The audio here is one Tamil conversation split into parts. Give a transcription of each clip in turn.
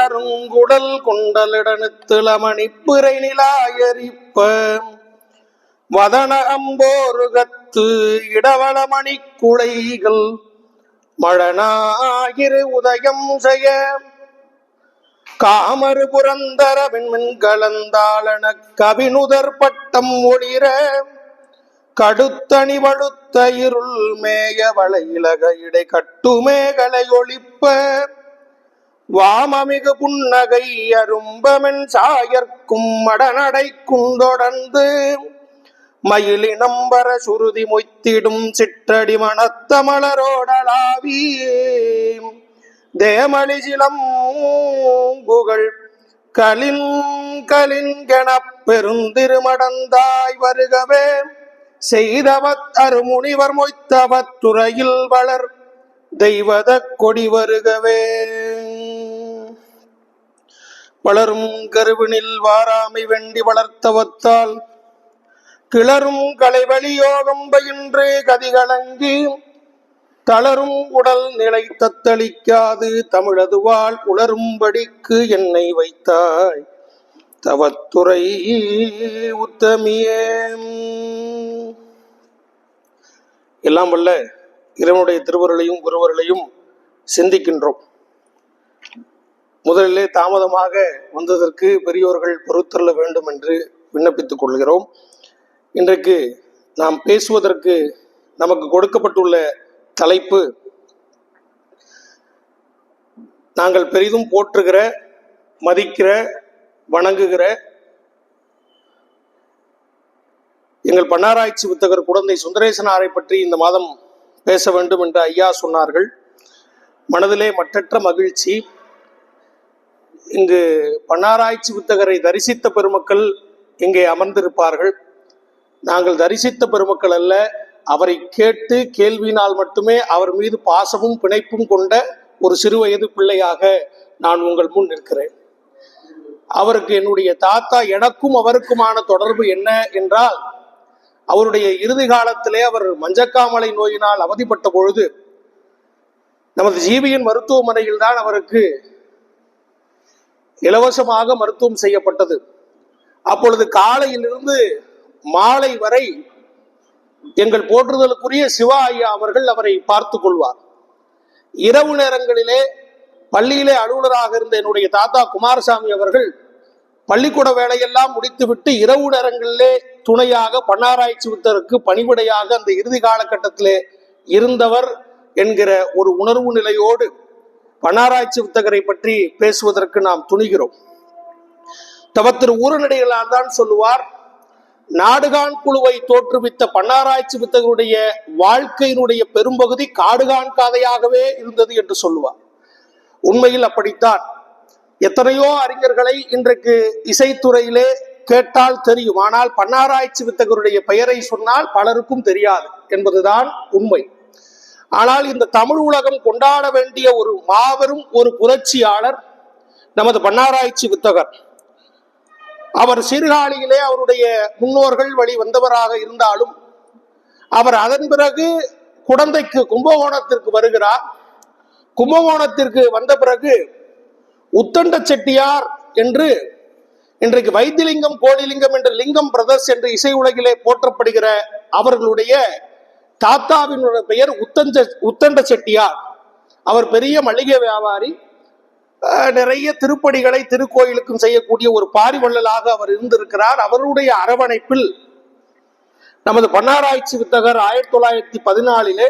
நறுங்குடல் கொண்டலிடனுத்திளமணிப்பிறை நிலாயரிப்ப வதன அம்போருகத்து இடவளமணி குழைகள் மழனாயிரு உதயம் செய்ய காமரு புரந்தர விண்மின் கலந்தாளன கவினுதர் பட்டம் ஒளிர கடுத்தணி வழுத்த இருள் மேய வளையிலக இடை கட்டுமேகலை ஒளிப்ப வாமமிகு புன்னகை அரும்பமென் சாயர்க்கும் மடநடை குந்தொடர்ந்து மயிலினம்பர சுருதி மொய்த்திடும் சிற்றடி மணத்த மலரோடலாவி தேமலிசிலம் புகழ் கலின் கலின்கெனப் பெருந்திருமடந்தாய் வருகவே செய்தவத் அருமுனிவர் மொய்த்தவத்துறையில் வளர் தெய்வத கொடி வருகவே. வளரும் கருவினில் வாராமை வெண்டி வளர்த்தவத்தால் கிளரும் கலைவழி யோகம் பயின்று கதிகலங்கி தளரும் உடல் நிலை தத்தளிக்காது தமிழதுவாள் உளரும்படிக்கு என்னை வைத்தாய் தவத்துறை உத்தமியே. எல்லாம் வல்ல இறைவனுடைய திருவருளையும் குருவருளையும் சிந்திக்கின்றோம். முதலிலே தாமதமாக வந்ததற்கு பெரியோர்கள் பொறுத்தள்ள வேண்டும் என்று விண்ணப்பித்துக் கொள்கிறோம். இன்றைக்கு நாம் பேசுவதற்கு நமக்கு கொடுக்கப்பட்டுள்ள தலைப்பு நாங்கள் பெரிதும் போற்றுகிற, மதிக்கிற, வணங்குகிற எங்கள் பன்னாராய்ச்சி வித்தகர் குடந்தை சுந்தரேசனாரை பற்றி இந்த மாதம் பேச வேண்டும் என்று ஐயா சொன்னார்கள். மனதிலே மற்றற்ற மகிழ்ச்சி. இங்கு பன்னாராய்ச்சி வித்தகரை தரிசித்த பெருமக்கள் இங்கே அமர்ந்திருப்பார்கள். நாங்கள் தரிசித்த பெருமக்கள் அல்ல, அவரை கேட்டு கேள்வியினால் மட்டுமே அவர் மீது பாசமும் பிணைப்பும் கொண்ட ஒரு சிறுவயது பிள்ளையாக நான் உங்கள் முன் நிற்கிறேன். அவருக்கு என்னுடைய தாத்தா, எனக்கும் அவருக்குமான தொடர்பு என்ன என்றால், அவருடைய இறுதி காலத்திலே அவர் மஞ்சக்காமலை நோயினால் அவதிப்பட்ட பொழுது நமது ஜீவியின் மருத்துவமனையில் தான் அவருக்கு இலவசமாக மருத்துவம் செய்யப்பட்டது. அப்பொழுது காலையிலிருந்து மாலை வரை எங்கள் போற்றுதலுக்குரிய சிவா ஐயா அவர்கள் அவரை பார்த்து கொள்வார். இரவு நேரங்களிலே பள்ளியிலே அலுவலராக இருந்த என்னுடைய தாத்தா குமாரசாமி அவர்கள் பள்ளிக்கூட வேலையெல்லாம் முடித்துவிட்டு இரவு நேரங்களிலே துணையாக பன்னாராய்ச்சி வித்தருக்கு பணிவிடையாக அந்த இறுதி காலகட்டத்திலே இருந்தவர் என்கிற ஒரு உணர்வு நிலையோடு பன்னாராய்ச்சி வித்தகரை பற்றி பேசுவதற்கு நாம் துணிகிறோம். தவத்திரு ஊரநடிகளால் தான் சொல்லுவார், நாடுகான் குழுவை தோற்றுவித்த பன்னாராய்ச்சி வித்தகருடைய வாழ்க்கையினுடைய பெரும்பகுதி காடுகான் காதையாகவே இருந்தது என்று சொல்லுவார். உண்மையில் அப்படித்தான். எத்தனையோ அறிஞர்களை இன்றைக்கு இசைத்துறையிலே கேட்டால் தெரியும், ஆனால் பன்னாராய்ச்சி வித்தகருடைய பெயரை சொன்னால் பலருக்கும் தெரியாது என்பதுதான் உண்மை. ஆனால் இந்த தமிழ் உலகம் கொண்டாட வேண்டிய ஒரு மாபெரும் ஒரு புரட்சியாளர் நமது பன்னாராய்ச்சி வித்தகர். அவர் சீர்காழியிலே அவருடைய முன்னோர்கள் வழி வந்தவராக இருந்தாலும் அவர் அதன் பிறகு குடந்தைக்கு கும்பகோணத்திற்கு வருகிறார். கும்பகோணத்திற்கு வந்த பிறகு உத்தண்ட செட்டியார் என்று இன்றைக்கு வைத்திலிங்கம் கோடிலிங்கம் என்ற லிங்கம் பிரதர்ஸ் என்று இசை உலகிலே போற்றப்படுகிற அவர்களுடைய தாத்தாவினுடைய பெயர் உத்தண்ட செட்டியார். அவர் பெரிய மளிகை வியாபாரி, நிறைய திருப்படிகளை திருக்கோயிலுக்கும் செய்யக்கூடிய ஒரு பாரிவள்ளலாக அவர் இருந்திருக்கிறார். அவருடைய அரவணைப்பில் நமது பன்னாராய்ச்சி வித்தகர் 1914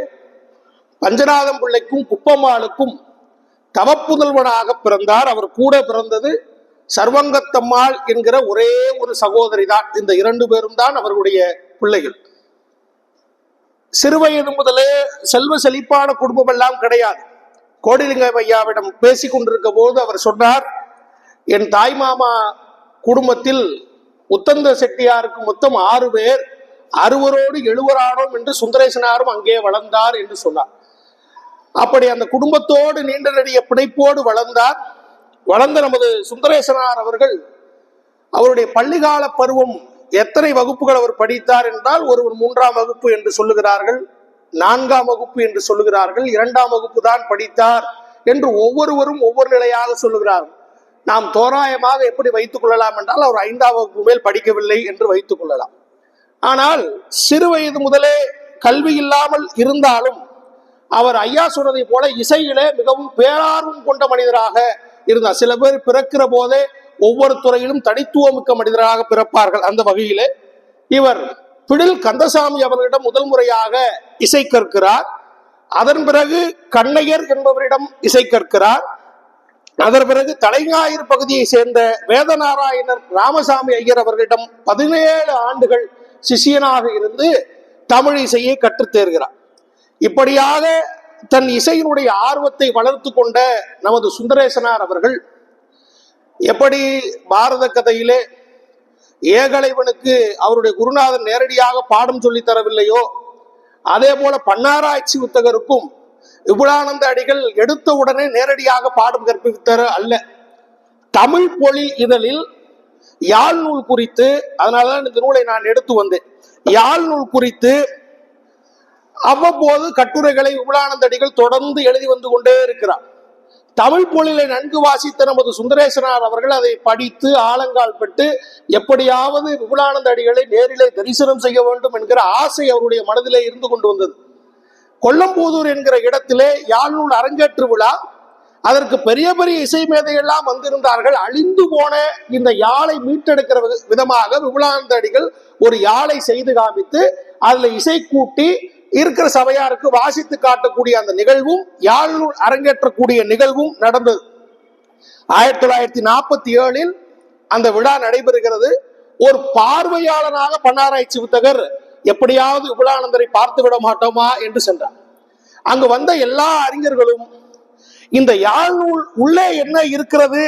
பஞ்சநாதம் பிள்ளைக்கும் குப்பம்மாளுக்கும் தவப்புதல்வனாக பிறந்தார். அவர் கூட பிறந்தது சர்வங்கத்தம்மாள் என்கிற ஒரே ஒரு சகோதரி தான். இந்த இரண்டு பேரும் தான் அவர்களுடைய பிள்ளைகள். சிறுவயது முதலே செல்வ செழிப்பான குடும்பம் எல்லாம் கிடையாது. கோடிலிங்கம் ஐயாவிடம் பேசி கொண்டிருக்க போது அவர் சொன்னார், என் தாய் மாமா குடும்பத்தில் உத்தந்த செட்டியாருக்கு மொத்தம் 6 பேர், 60ோடு 70 என்று சுந்தரேசனாரும் அங்கே வளர்ந்தார் என்று சொன்னார். அப்படி அந்த குடும்பத்தோடு நீண்ட நெடிய பிணைப்போடு வளர்ந்தார். வளர்ந்த நமது சுந்தரேசனார் அவர்கள் அவருடைய பள்ளிக்கால பருவம் எத்தனை வகுப்புகள் அவர் படித்தார் என்றால், ஒருவர் 3ஆம் வகுப்பு என்று சொல்லுகிறார்கள், 4ஆம் வகுப்பு என்று சொல்லுகிறார்கள், 2ஆம் வகுப்பு தான் படித்தார் என்று ஒவ்வொருவரும் ஒவ்வொரு நிலையாக சொல்லுகிறார்கள். நாம் தோராயமாக எப்படி வைத்துக் கொள்ளலாம் என்றால் அவர் 5ஆம் வகுப்பு மேல் படிக்கவில்லை என்று வைத்துக் கொள்ளலாம். ஆனால் சிறு வயது முதலே கல்வி இல்லாமல் இருந்தாலும் அவர் ஐயா சொன்னதை போல இசையிலே மிகவும் பேரார்வம் கொண்ட மனிதராக இருந்தார். சில பேர் பிறக்கிற போதே ஒவ்வொரு துறையிலும் தனித்துவமிக்க மனிதராக பிறப்பார்கள். அந்த வகையிலே இவர் பிடில் கந்தசாமி அவர்களிடம் முதல் முறையாக இசை கற்கிறார். அதன் பிறகு கண்ணையர் என்பவரிடம் இசை கற்கிறார். அதன் பிறகு தலைஞாயிறு பகுதியை சேர்ந்த வேதநாராயணர் ராமசாமி ஐயர் அவர்களிடம் 17 ஆண்டுகள் சிஷியனாக இருந்து தமிழ் இசையை கற்றுத் தேர்கிறார். இப்படியாக தன் இசையினுடைய ஆர்வத்தை வளர்த்து கொண்ட நமது சுந்தரேசனார் அவர்கள் எப்படி பாரத கதையிலே ஏகலைவனுக்கு அவருடைய குருநாதன் நேரடியாக பாடம் சொல்லித் தரவில்லையோ, அதே போல பன்னாராய்ச்சி வித்தகருக்கும் விபுலானந்த அடிகள் எடுத்த உடனே நேரடியாக பாடம் கற்பித்தர அல்ல. தமிழ் பொழி இதழில் யாழ் நூல் குறித்து, அதனாலதான் இந்த நூலை நான் எடுத்து வந்தேன், யாழ் நூல் குறித்து அவ்வப்போது கட்டுரைகளை விபுலானந்த அடிகள் தொடர்ந்து எழுதி வந்து கொண்டே இருக்கிறார். தமிழ் பொழிலை நன்கு வாசித்த நமது சுந்தரேசனார் அவர்கள் அதை படித்து ஆழங்கால் பட்டு எப்படியாவது விபுலானந்த அடிகளை நேரிலே தரிசனம் செய்ய வேண்டும் என்கிற ஆசை அவருடைய மனதிலே இருந்து கொண்டு வந்தது. கொல்லம்பூதூர் என்கிற இடத்திலே யாழ்நூல் அரங்கேற்று விழா, அதற்கு பெரிய பெரிய இசை மேதையெல்லாம் வந்திருந்தார்கள். அழிந்து போன இந்த யாழை மீட்டெடுக்கிற விதமாக விபுலானந்த அடிகள் ஒரு யாழை செய்து காமித்து அதுல இசை கூட்டி இருக்கிற சபையாருக்கு வாசித்து காட்டக்கூடிய அந்த நிகழ்வும் யாழ்நூல் அரங்கேற்றக்கூடிய நிகழ்வும் நடந்தது. 1947 அந்த விழா நடைபெறுகிறது. ஒரு பார்வையாளனாக பன்னாராய்ச்சி வித்தகர் எப்படியாவது விபுலானந்தரை பார்த்து விட மாட்டோமா என்று சென்றார். அங்கு வந்த எல்லா அறிஞர்களும் இந்த யாழ்நூல் உள்ளே என்ன இருக்கிறது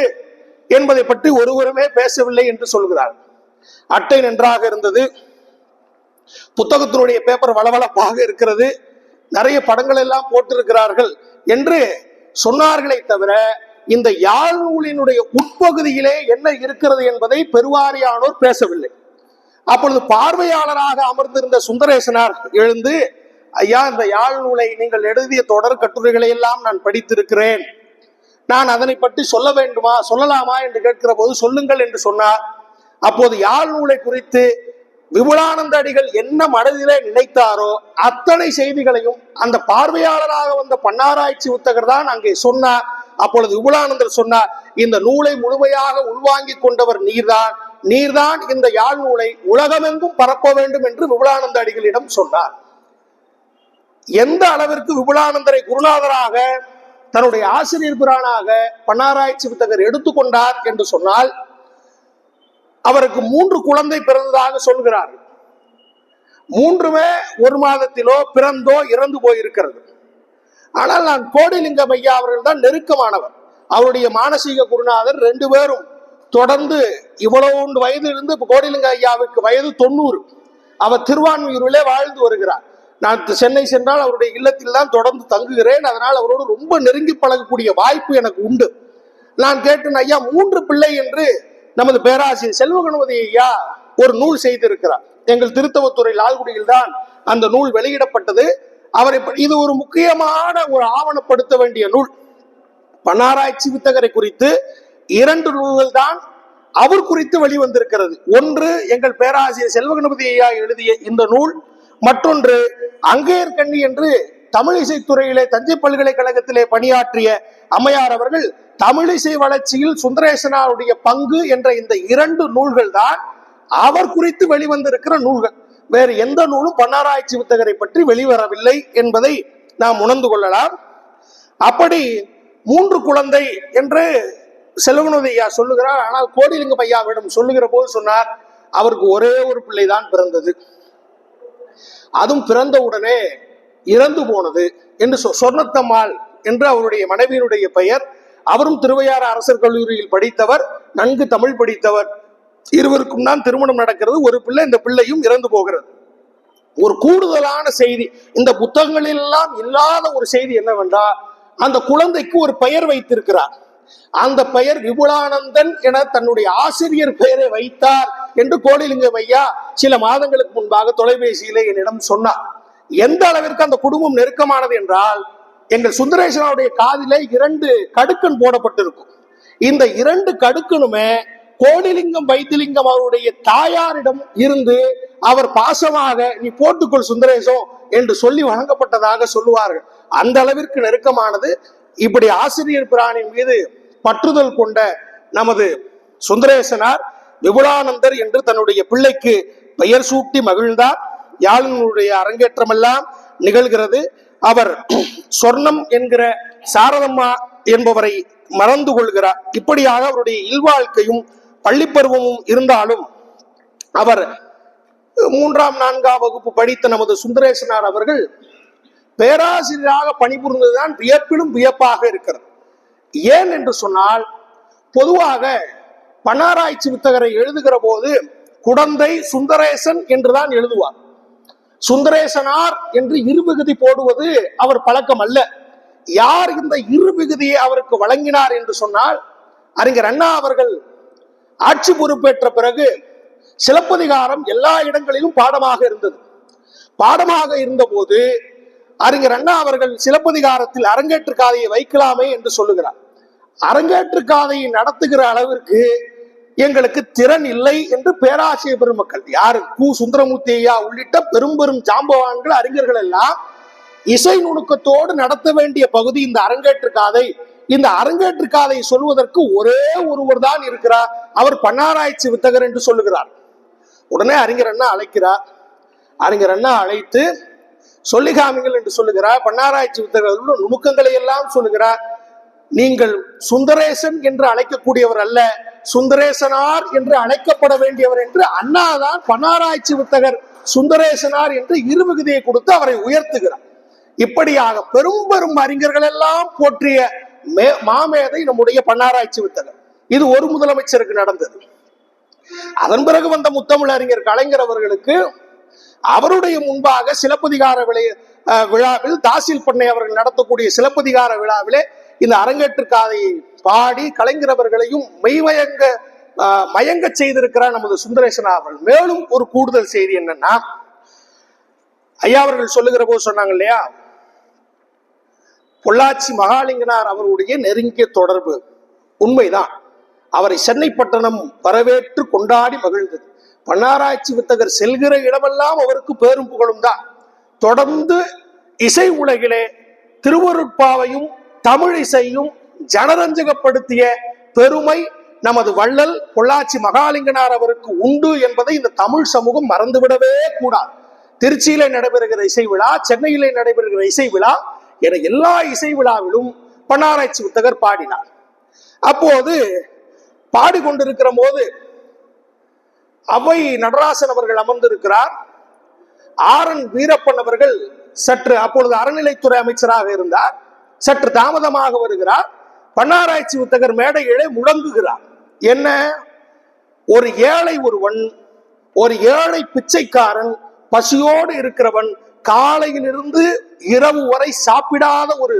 என்பதை பற்றி ஒருவருமே பேசவில்லை என்று சொல்கிறார். அட்டை நன்றாக இருந்தது, புத்தகத்தினுடைய பேப்பர் வளவளப்பாக இருக்கிறது, நிறைய படங்கள் எல்லாம் போட்டிருக்கிறார்கள் என்று சொன்னார்களே தவிர இந்த யாழ் நூலினுடைய உட்பகுதியிலே என்ன இருக்கிறது என்பதை பெருவாரியானோர் பேசவில்லை. அப்பொழுது பார்வையாளராக அமர்ந்திருந்த சுந்தரேசனார் எழுந்து, ஐயா, இந்த யாழ் நூலை நீங்கள் எழுதிய தொடர் கட்டுரைகளை எல்லாம் நான் படித்திருக்கிறேன், நான் அதனை பற்றி சொல்ல வேண்டுமா, சொல்லலாமா என்று கேட்கிற போது சொல்லுங்கள் என்று சொன்னார். அப்போது யாழ் நூலை குறித்து விபுலானந்த அடிகள் என்ன மனதிலே நினைத்தாரோ அத்தனை செய்திகளையும் அந்த பார்வையாளராக வந்த பன்னாராய்ச்சி வித்தகர் தான் அங்கே சொன்னார். அப்பொழுது விபுலானந்தர் சொன்னார், இந்த நூலை முழுமையாக உள்வாங்கி கொண்டவர் நீர்தான், நீர்தான் இந்த யாழ் நூலை உலகமெங்கும் பரப்ப வேண்டும் என்று விபுலானந்த அடிகளிடம் சொன்னார். எந்த அளவிற்கு விபுலானந்தரை குருநாதராக தன்னுடைய ஆசிரியர் பிரானாக பன்னாராய்ச்சி வித்தகர் எடுத்துக்கொண்டார் என்று சொன்னால், அவருக்கு 3 குழந்தை பிறந்ததாக சொல்கிறார். 3மே 1 மாதத்திலோ பிறந்தோ இறந்து போயிருக்கிறது. ஆனால் நான் கோடிலிங்கம் ஐயா அவர்கள் தான் நெருக்கமானவர். அவருடைய மானசீக குருநாதர் 2 பேரும் தொடர்ந்து இவ்வளவு வயதிலிருந்து கோடிலிங்க ஐயாவுக்கு வயது 90. அவர் திருவான்மியூரிலே வாழ்ந்து வருகிறார். நான் சென்னை சென்றால் அவருடைய இல்லத்தில் தான் தொடர்ந்து தங்குகிறேன். அதனால் அவரோடு ரொம்ப நெருங்கி பழகக்கூடிய வாய்ப்பு எனக்கு உண்டு. நான் கேட்டேன், ஐயா 3 பிள்ளை என்று நமது பேராசிரியர் செல்வகணபதி ஐயா ஒரு நூல் செய்திருக்கிறார். எங்கள் திருத்தவத்துறை லால்குடியில் தான் அந்த நூல் வெளியிடப்பட்டது. அவரை இது ஒரு முக்கியமான ஒரு ஆவணப்படுத்த வேண்டிய நூல். பன்னாராய்ச்சி வித்தகரை குறித்து 2 நூல்கள் தான் அவர் குறித்து வெளிவந்திருக்கிறது. ஒன்று எங்கள் பேராசிரியர் செல்வகணபதி ஐயா எழுதிய இந்த நூல், மற்றொன்று அங்கேயர்கண்ணி என்று தமிழிசைத்துறையிலே தஞ்சை பல்கலைக்கழகத்திலே பணியாற்றிய அம்மையார் அவர்கள் தமிழிசை வளர்ச்சியில் சுந்தரேசனாருடைய பங்கு என்ற இந்த 2 நூல்கள் தான் அவர் குறித்து வெளிவந்திருக்கிற நூல்கள். வேறு எந்த நூலும் பன்னாராய்ச்சி வித்தகரை பற்றி வெளிவரவில்லை என்பதை நாம் உணர்ந்து கொள்ளலாம். அப்படி 3 குழந்தை என்று செல்வகணபதி ஐயா சொல்லுகிறார். ஆனால் கோடிலிங்கம் ஐயாவிடம் சொல்லுகிற போது சொன்னார், அவருக்கு ஒரே ஒரு பிள்ளைதான் பிறந்தது, அதுவும் பிறந்த உடனே இறந்து போனது என்று சொர்ணத்தம்மாள் என்று அவருடைய மனைவியினுடைய பெயர். அவரும் திருவையாறு அரசர் கல்லூரியில் படித்தவர், நன்கு தமிழ் படித்தவர். இருவருக்கும் தான் திருமணம் நடக்கிறது. ஒரு பிள்ளை, இந்த பிள்ளையும் இறந்து போகிறது. ஒரு கூடுதலான செய்தி இந்த புத்தகங்களில் எல்லாம் இல்லாத ஒரு செய்தி என்னவென்றால், அந்த குழந்தைக்கு ஒரு பெயர் வைத்திருக்கிறார். அந்த பெயர் விபுலானந்தன் என தன்னுடைய ஆசிரியர் பெயரை வைத்தார் என்று கோடிலிங்கம் ஐயா சில மாதங்களுக்கு முன்பாக தொலைபேசியிலே என்னிடம் சொன்னார். எந்த அளவிற்கு அந்த குடும்பம் நெருக்கமானது என்றால், எங்கள் சுந்தரேசனுடைய காதிலே 2 கடுக்கன் போடப்பட்டிருக்கும். இந்த 2 கடுக்கனுமே கோடிலிங்கம் வைத்திலிங்கம் அவருடைய தாயாரிடம் இருந்து அவர் பாசமாக நீ போட்டுக்கொள் சுந்தரேசம் என்று சொல்லி வழங்கப்பட்டதாக சொல்லுவார்கள். அந்த அளவிற்கு நெருக்கமானது. இப்படி ஆசிரியர் பிரானின் மீது பற்றுதல் கொண்ட நமது சுந்தரேசனார் விபுலானந்தர் என்று தன்னுடைய பிள்ளைக்கு பெயர் சூட்டி மகிழ்ந்தார். யாழினுடைய அரங்கேற்றமெல்லாம் நிகழ்கிறது. அவர் சொர்ணம் என்கிற சாரதம்மா என்பவரை மறந்து கொள்கிறார். இப்படியாக அவருடைய இல்வாழ்க்கையும் பள்ளிப்பருவமும் இருந்தாலும் அவர் 3ஆம் 4ஆம் வகுப்பு படித்த நமது சுந்தரேசனார் அவர்கள் பேராசிரியராக பணிபுரிந்ததுதான் வியப்பிலும் வியப்பாக இருக்கிறது. ஏன் என்று சொன்னால், பொதுவாக பன்னாராய்ச்சி வித்தகரை எழுதுகிற போது குடந்தை சுந்தரேசன் என்றுதான் எழுதுவார். சுந்தரேசனார் என்று இருவிகுதி போடுவது அவர் பழக்கம் அல்ல. யார் இந்த இருவிகுதியை அவருக்கு வழங்கினார் என்று சொன்னால், அறிஞர் அண்ணா அவர்கள் ஆட்சி பொறுப்பேற்ற பிறகு சிலப்பதிகாரம் எல்லா இடங்களிலும் பாடமாக இருந்தது. பாடமாக இருந்தபோது அறிஞர் அண்ணா அவர்கள் சிலப்பதிகாரத்தில் அரங்கேற்று காதையை வைக்கலாமே என்று சொல்லுகிறார். அரங்கேற்று காதையை நடத்துகிற அளவிற்கு எங்களுக்கு திறன் இல்லை என்று பேராசிரியர் பெருமக்கள், யாரு கு சுந்தரமூர்த்தி ஐயா உள்ளிட்ட பெரும் பெரும் ஜாம்பவான்கள் அறிஞர்கள் எல்லாம் இசை நுணுக்கத்தோடு நடத்த வேண்டிய பகுதி இந்த அரங்கேற்று காதை. இந்த அரங்கேற்று காதை சொல்வதற்கு ஒரே ஒருவர் தான் இருக்கிறார், அவர் பன்னாராய்ச்சி வித்தகர் என்று சொல்லுகிறார். உடனே அறிஞர் அண்ணா அழைக்கிறார். அறிஞர் அண்ணா அழைத்து சொல்லிகாமிகள் என்று சொல்லுகிறார். பன்னாராய்ச்சி வித்தகர்களுடைய நுணுக்கங்களை எல்லாம் சொல்லுகிறார். நீங்கள் சுந்தரேசன் என்று அழைக்கக்கூடியவர் அல்ல, சுந்தரேசனார் என்று அழைக்கப்பட வேண்டியவர் என்று அண்ணாதான் பன்னாராய்ச்சி வித்தகர் சுந்தரேசனார் என்று இருவிகுதியை கொடுத்து அவரை உயர்த்துகிறார். இப்படியாக பெரும் பெரும் அறிஞர்கள் எல்லாம் போற்றிய மாமேதை நம்முடைய பன்னாராய்ச்சி வித்தகர். இது ஒரு முதலமைச்சருக்கு நடந்தது. அதன் பிறகு வந்த முத்தமிழ் அறிஞர் கலைஞர் அவர்களுக்கு அவருடைய முன்பாக சிலப்பதிகார விழாவில் தாசில் பண்ணை அவர்கள் நடத்தக்கூடிய சிலப்பதிகார விழாவிலே இந்த அரங்கேற்று காதையை பாடி கலைஞர் அவர்களையும் மயங்க செய்திருக்கிறார் நமது சுந்தரேசன் அவர்கள். மேலும் ஒரு கூடுதல் செய்தி என்னன்னா, ஐயா அவர்கள் சொல்லுகிற போது சொன்னாங்க இல்லையா, பொள்ளாச்சி மகாலிங்கனார் அவருடைய நெருங்கிய தொடர்பு உண்மைதான். அவரை சென்னை பட்டணம் வரவேற்று கொண்டாடி மகிழ்ந்தது. பன்னாராய்ச்சி வித்தகர் செல்கிற இடமெல்லாம் அவருக்கு பேரும் புகழும் தான். தொடர்ந்து இசை உலகிலே திருவருட்பாவையும் தமிழ் இசையும் ஜனரஞ்சகப்படுத்திய பெருமை நமது வள்ளல் பொள்ளாச்சி மகாலிங்கனார் அவருக்கு உண்டு என்பதை இந்த தமிழ் சமூகம் மறந்துவிடவே கூடாது. திருச்சியிலே நடைபெறுகிற இசை விழா, சென்னையிலே நடைபெறுகிற இசை விழா என எல்லா இசை விழாவிலும் பன்னாராய்ச்சி வித்தகர் பாடினார். அப்போது பாடிக்கொண்டிருக்கிற போது அவை நடராசன் அவர்கள் அமர்ந்திருக்கிறார். ஆரன் வீரப்பன் அவர்கள் சற்று அப்பொழுது அறநிலைத்துறை அமைச்சராக இருந்தார். சற்று தாமதமாக வருகிறார். பன்னாராய்ச்சி வித்தகர் மேடையிலே முழங்குகிறார். என்ன, ஒரு ஏழை ஒருவன், ஒரு ஏழை பிச்சைக்காரன், பசியோடு இருக்கிறவன், காலையிலிருந்து இரவு வரை சாப்பிடாத ஒரு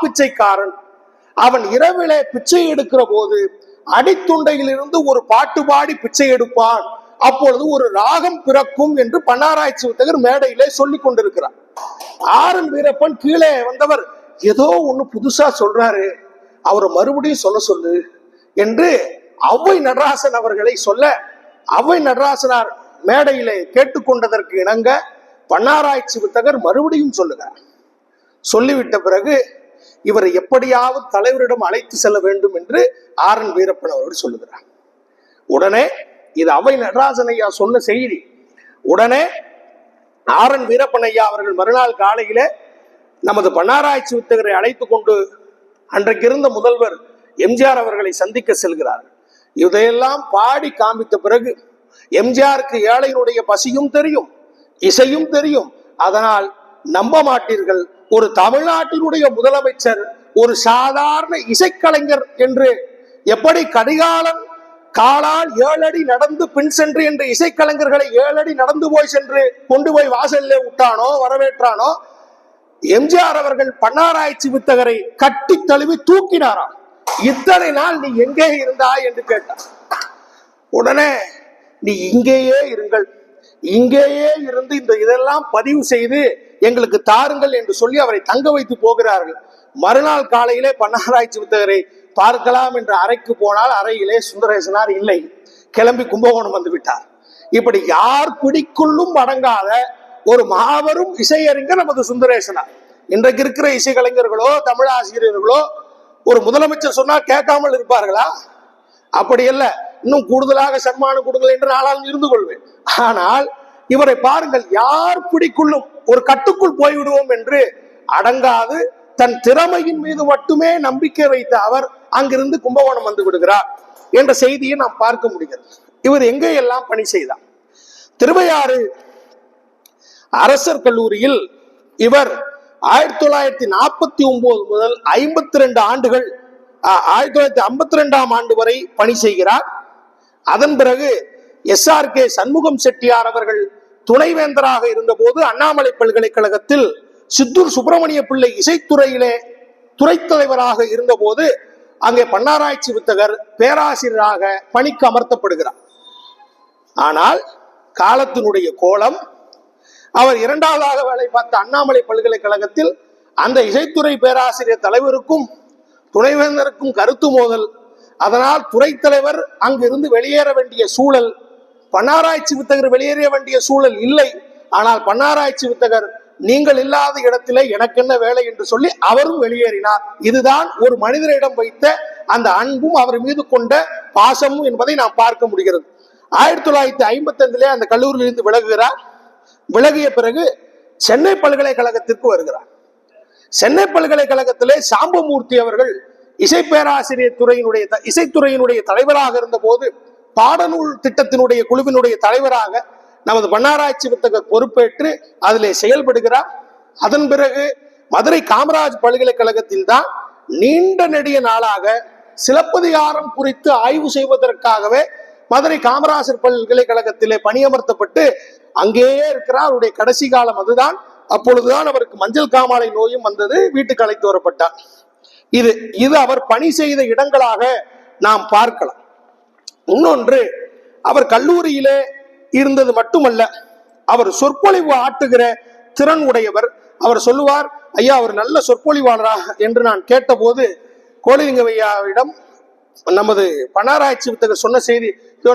பிச்சைக்காரன், அவன் இரவிலே பிச்சை எடுக்கிற போது அடித்துண்டையிலிருந்து ஒரு பாட்டு பாடி பிச்சை எடுப்பான், அப்பொழுது ஒரு ராகம் பிறக்கும் என்று பன்னாராய்ச்சி வித்தகர் மேடையிலே சொல்லிக் கொண்டிருக்கிறார். ஆரன் வீரப்பன் கீழே வந்தவர், ஏதோ ஒண்ணு புதுசா சொல்றாரு, அவரை மறுபடியும் சொல்ல சொல்லு என்று அவ்வை நடராசன் அவர்களை சொல்ல, அவ்வை நடராசனார் மேடையிலே கேட்டுக்கொண்டதற்கு இணங்க பன்னாராய்ச்சி வித்தகர் மறுபடியும் சொல்லுகிறார். சொல்லிவிட்ட பிறகு இவரை எப்படியாவது தலைவரிடம் அழைத்து செல்ல வேண்டும் என்று ஆரன் வீரப்பன் அவர்கள் சொல்லுகிறார். உடனே இது அவை நடராசன் ஐயா சொன்ன செய்தி. உடனே ஆரன் வீரப்பன் ஐயா அவர்கள் மறுநாள் காலையிலே நமது பன்னாராய்ச்சி வித்தகரை அழைத்து கொண்டு அன்றைக்கு இருந்த முதல்வர் எம்ஜிஆர் அவர்களை சந்திக்க செல்கிறார். இதையெல்லாம் பாடி காண்பித்த பிறகு எம்ஜிஆருக்கு ஏழையினுடைய பசியும் தெரியும், இசையும் தெரியும். அதனால் நம்ப மாட்டீர்கள், ஒரு தமிழ்நாட்டினுடைய முதலமைச்சர் ஒரு சாதாரண இசைக்கலைஞர் என்று எப்படி கடிகாலன் காலால் 7 அடி நடந்து பின் சென்று என்று இசைக்கலைஞர்களை 7 அடி நடந்து போய் சென்று கொண்டு போய் வாசல்ல விட்டானோ, வரவேற்றானோ, எம்ஜிஆர் அவர்கள் பன்னாராய்ச்சி வித்தகரை கட்டி தழுவி தூக்கினாராம். இத்தனை நாள் நீ எங்கே இருந்தாய் என்று கேட்டார். உடனே நீ இங்கேயே இருங்கள், இங்கேயே இருந்து இந்த இதெல்லாம் பதிவு செய்து எங்களுக்கு தாருங்கள் என்று சொல்லி அவரை தங்க வைத்து போகிறார்கள். மறுநாள் காலையிலே பன்னாராய்ச்சி வித்தகரை பார்க்கலாம் என்ற அறைக்கு போனால் அறையிலே சுந்தரேசனார் இல்லை, கிளம்பி கும்பகோணம் வந்து விட்டார். இப்படி யார் பிடிக்குள்ளும் அடங்காத ஒரு மாபெரும் இசையறிஞர் நமது சுந்தரேசனார். இன்றைக்கு இருக்கிற இசைக்கலைஞர்களோ தமிழாசிரியர்களோ ஒரு முதலமைச்சர் சொன்னால் கேட்காமல் இருப்பார்களா? அப்படி அல்ல, இன்னும் கூடுதலாக சன்மானம் கொடுங்கள் என்று நாளால் இருந்து கொள்வேன். ஆனால் இவரை பாருங்கள், யார் பிடிக்குள்ளும் ஒரு கட்டுக்குள் போய்விடுவோம் என்று அடங்காது தன் திறமையின் மீது மட்டுமே நம்பிக்கை வைத்த அவர் அங்கிருந்து கும்பகோணம் வந்து விடுகிறார் என்ற செய்தியை நாம் பார்க்க முடிகிறது. இவர் எங்கே எல்லாம் பணி செய்தார்? திருவையாறு அரசர் கல்லூரியில் இவர் 1949 முதல் 52 ஆண்டுகள் 1952ஆம் ஆண்டு வரை பணி செய்கிறார். அதன் பிறகு SRK சண்முகம் செட்டியார் அவர்கள் துணைவேந்தராக இருந்தபோது அண்ணாமலை பல்கலைக்கழகத்தில் சித்தூர் சுப்பிரமணிய பிள்ளை இசைத்துறையிலே துறை தலைவராக இருந்தபோது அங்கே பன்னாராய்ச்சி வித்தகர் பேராசிரியராக பணிக்கு அமர்த்தப்படுகிறார். ஆனால் காலத்தினுடைய கோலம், அவர் இரண்டாவதாக வேலை பார்த்த அண்ணாமலை பல்கலைக்கழகத்தில் அந்த இசைத்துறை பேராசிரியர் தலைவருக்கும் துணைவேந்தருக்கும் கருத்து மோதல். அதனால் துறை தலைவர் அங்கிருந்து வெளியேற வேண்டிய சூழல், பன்னாராய்ச்சி வித்தகர் வெளியேற வேண்டிய சூழல் இல்லை. ஆனால் பன்னாராய்ச்சி வித்தகர் நீங்கள் இல்லாத இடத்திலே எனக்கு என்ன வேலை என்று சொல்லி அவரும் வெளியேறினார். இதுதான் ஒரு மனிதரிடம் வைத்த அந்த அன்பும் அவர் மீது கொண்ட பாசமும் என்பதை நாம் பார்க்க முடிகிறது. 1955 அந்த கல்லூரியிலிருந்து விலகுகிறார். விலகிய பிறகு சென்னை பல்கலைக்கழகத்திற்கு வருகிறார். சென்னை பல்கலைக்கழகத்திலே சாம்பமூர்த்தி அவர்கள் இசை பேராசிரியர் துறையினுடைய இசைத்துறையினுடைய தலைவராக இருந்த போது பாடநூல் திட்டத்தினுடைய குழுவினுடைய தலைவராக நமது பன்னாராய்ச்சி புத்தக பொறுப்பேற்று அதிலே செயல்படுகிறார். அதன் பிறகு மதுரை காமராஜ் பல்கலைக்கழகத்தில் தான் நீண்ட நெடிய நாளாக சிலப்பதிகாரம் குறித்து ஆய்வு செய்வதற்காகவே மதுரை காமராஜர் பல்கலைக்கழகத்திலே பணியமர்த்தப்பட்டு அங்கேயே இருக்கிறார். அவருடைய கடைசி காலம் அதுதான். அப்பொழுதுதான் அவருக்கு மஞ்சள் காமாலை நோயும் வந்தது, வீட்டுக்கு அழைத்து வரப்பட்டார். இது அவர் பணி செய்த இடங்களாக நாம் பார்க்கலாம். இன்னொன்று, அவர் கல்லூரியிலே இருந்தது மட்டுமல்ல, அவர் சொற்பொழிவு ஆற்றுகிற திறன் உடையவர். அவர் சொல்லுவார், ஐயா அவர் நல்ல சொற்பொழிவாளரா என்று நான் கேட்டபோது கோலிலிங்கவையாவிடம் நமது பன்னாராய்ச்சி புத்தகம் சொன்ன செய்தி,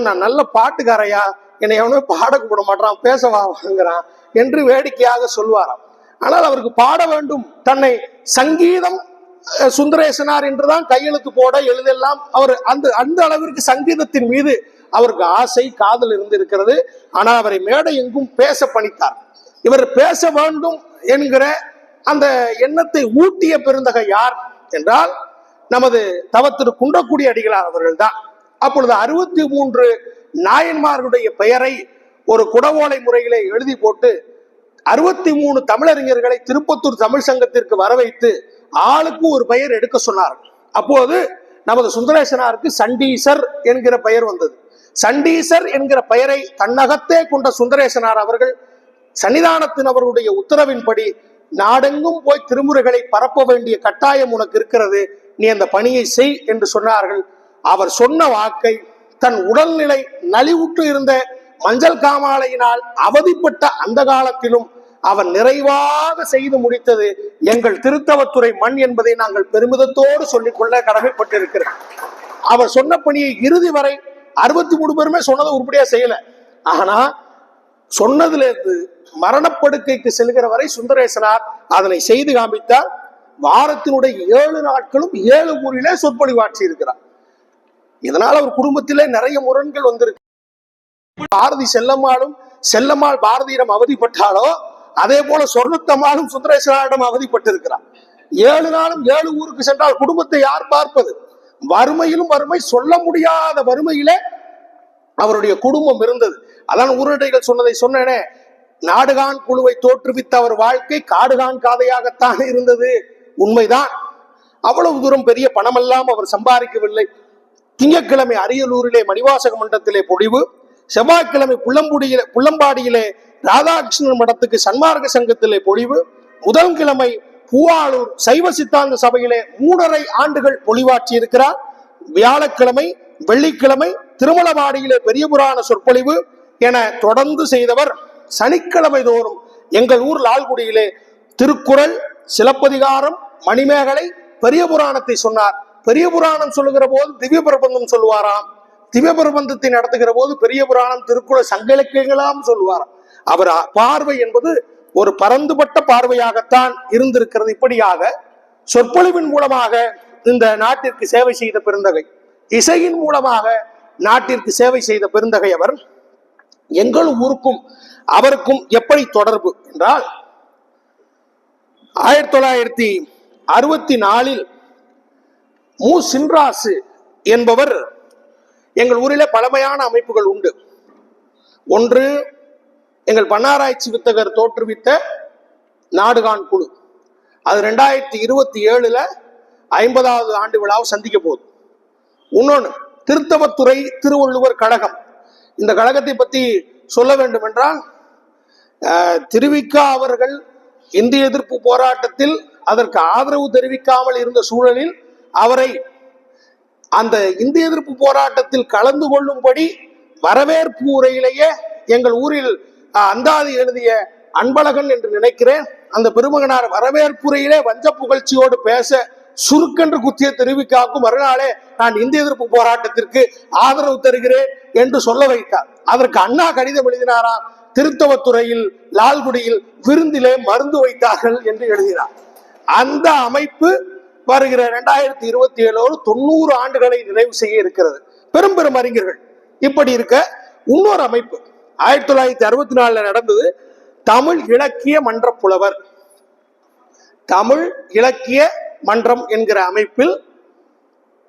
நான் நல்ல பாட்டுக்காரையா, என்னை எவனோ பாட கூட மாட்டான், பேசவா வாங்குறான் என்று வேடிக்கையாக சொல்வாராம். ஆனால் அவருக்கு பாட வேண்டும், தன்னை சங்கீதம் சுந்தரேசனார் என்றுதான் கையெழுத்து போட எழுதெல்லாம் அவர் அந்த அளவிற்கு சங்கீதத்தின் மீது அவருக்கு ஆசை காதல் இருந்திருக்கிறது. ஆனால் அவரை மேடை எங்கும் பேச பணித்தார். இவர் பேச வேண்டும் என்கிற அந்த எண்ணத்தை ஊட்டிய பெருந்தகை யார் என்றால் நமது தவத்திரு குன்றக்குடி அடிகளார் அவர்கள் தான். அப்பொழுது 63 நாயன்மார்களுடைய பெயரை ஒரு குடவோலை முறையிலே எழுதி போட்டு 63 தமிழறிஞர்களை திருப்பத்தூர் தமிழ் சங்கத்திற்கு வர வைத்து ஆளுக்கு ஒரு பெயர் எடுக்க சொன்னார். அப்போது நமது சுந்தரேசனாருக்கு சண்டீசர் என்கிற பெயர் வந்தது. சண்டீசர் என்கிற பெயரை தன்னகத்தே கொண்ட சுந்தரேசனார் அவர்கள் சன்னிதானத்தின் அவருடைய உத்தரவின்படி நாடெங்கும் போய் திருமுறைகளை பரப்ப வேண்டிய கட்டாயம் உனக்கு இருக்கிறது, நீ அந்த பணியை செய் என்று சொன்னார்கள். அவர் சொன்ன வாக்கை தன் உடல்நிலை நலிவுற்று இருந்த மஞ்சள் காமாலையினால் அவதிப்பட்ட அந்த காலத்திலும் அவர் நிறைவாக செய்து முடித்தது எங்கள் திருத்தவத்துறை மண் என்பதை நாங்கள் பெருமிதத்தோடு சொல்லிக்கொள்ள கடமைப்பட்டிருக்கிறோம். அவர் சொன்ன பணியை இறுதி வரை 63 பேருமே சொன்னதை உருப்படியா செய்யல. ஆனா சொன்னதுல இருந்து மரணப்படுக்கைக்கு செல்கிற வரை சுந்தரேசனார் அதனை செய்து காண்பித்தார். வாரத்தினுடைய 7 நாட்களும் 7 ஊரிலே சொற்பொழிவாற்றி இருக்கிறார். இதனால் அவர் குடும்பத்திலே நிறைய முரண்கள் வந்திருக்கு. பாரதி செல்லம்மாள் பாரதியிடம் அவதிப்பட்டாலோ அதே போல சொர்ணத்தம்மாளும் சுந்தரேசனாரிடம் அவதிப்பட்டிருக்கிறார். 7 நாளும் 7 ஊருக்கு சென்றால் குடும்பத்தை யார் பார்ப்பது? வறுமையிலும் வறுமை, சொல்ல முடியாத வறுமையிலே அவருடைய குடும்பம் இருந்தது. அதான் ஊரடைகள் சொன்னதை சொன்னேனே, நாடுகான் குழுவை தோற்றுவித்த அவர் வாழ்க்கை காடுகான் காதையாகத்தான் இருந்தது. உண்மைதான். அவ்வளவு தூரம் பெரிய பணமெல்லாம் அவர் சம்பாதிக்கவில்லை. திங்கட்கிழமை அரியலூரிலே மணிவாசக மண்டலத்திலே பொழிவு, செவ்வாய்க்கிழமை புள்ளம்பாடியிலே ராதாகிருஷ்ணன் மடத்துக்கு சன்மார்க்க சங்கத்திலே பொழிவு, புதன்கிழமை பூவாளூர் சைவ சித்தாந்த சபையிலே 3.5 ஆண்டுகள் பொழிவாற்றி இருக்கிறார். வியாழக்கிழமை வெள்ளிக்கிழமை திருமலபாடியிலே பெரிய புராண சொற்பொழிவு என தொடர்ந்து செய்தவர் சனிக்கிழமை தோறும் எங்கள் ஊர் லால்குடியிலே திருக்குறள், சிலப்பதிகாரம், மணிமேகலை, பெரிய புராணத்தை சொன்னார். பெரிய புராணம் சொல்லுகிற போது திவ்ய பிரபந்தம் சொல்லுவாராம், திவ்ய பிரபந்தத்தை நடத்துகிற போது பெரிய புராணம் திருக்குறள் சங்க இலக்கியங்களாம் சொல்லுவாராம். அவர் பார்வை என்பது ஒரு பரந்துபட்ட பார்வையாகத்தான் இருந்திருக்கிறது. இப்படியாக சொற்பொழிவின் மூலமாக இந்த நாட்டிற்கு சேவை செய்த பெருந்தகை, இசையின் மூலமாக நாட்டிற்கு சேவை செய்த பெருந்தகை அவர். எங்கள் ஊருக்கும் அவருக்கும் எப்படி தொடர்பு என்றால், 1964 மு சின்ராசு என்பவர், எங்கள் ஊரிலே பழமையான அமைப்புகள் உண்டு. ஒன்று, எங்கள் பன்னாராய்ச்சி வித்தகர் தோற்றுவித்த நாடுகான் குழு. அது 2027 50வது ஆண்டு விழாவை சந்திக்க போகுது. இன்னொன்று, திருத்தவத்துறை திருவள்ளுவர் கழகம். இந்த கழகத்தை பற்றி சொல்ல வேண்டும் என்றால், திருவிக்கா அவர்கள் இந்திய எதிர்ப்பு போராட்டத்தில் அதற்கு ஆதரவு தெரிவிக்காமல் இருந்த சூழலில் அவரை அந்த இந்திய எதிர்ப்பு போராட்டத்தில் கலந்து கொள்ளும்படி வரவேற்பு உரையிலேயே எங்கள் ஊரில் அந்தாதி எழுதிய அன்பழகன் என்று நினைக்கிறேன், அந்த பெருமகனார் வரவேற்புரையிலே வஞ்ச புகழ்ச்சியோடு பேச சுருக்கென்று குத்திய தெரிவிக்காக்கும் மறுநாளே நான் இந்திய எதிர்ப்பு போராட்டத்திற்கு ஆதரவு தருகிறேன் என்று சொல்ல வைத்தார். அதற்கு அண்ணா கடிதம் எழுதினாராம், திருத்தவத்துறையில் லால்குடியில் விருந்திலே மருந்து வைத்தார்கள் என்று எழுதினார். அந்த அமைப்பு வருகிற 2027 90 ஆண்டுகளை நிறைவு செய்ய இருக்கிறது. பெரும் பெரும் அறிஞர்கள். இப்படி இருக்க இன்னொரு அமைப்பு 1964 நடந்தது, தமிழ் இலக்கிய மன்ற புலவர். தமிழ் இலக்கிய மன்றம் என்கிற அமைப்பில்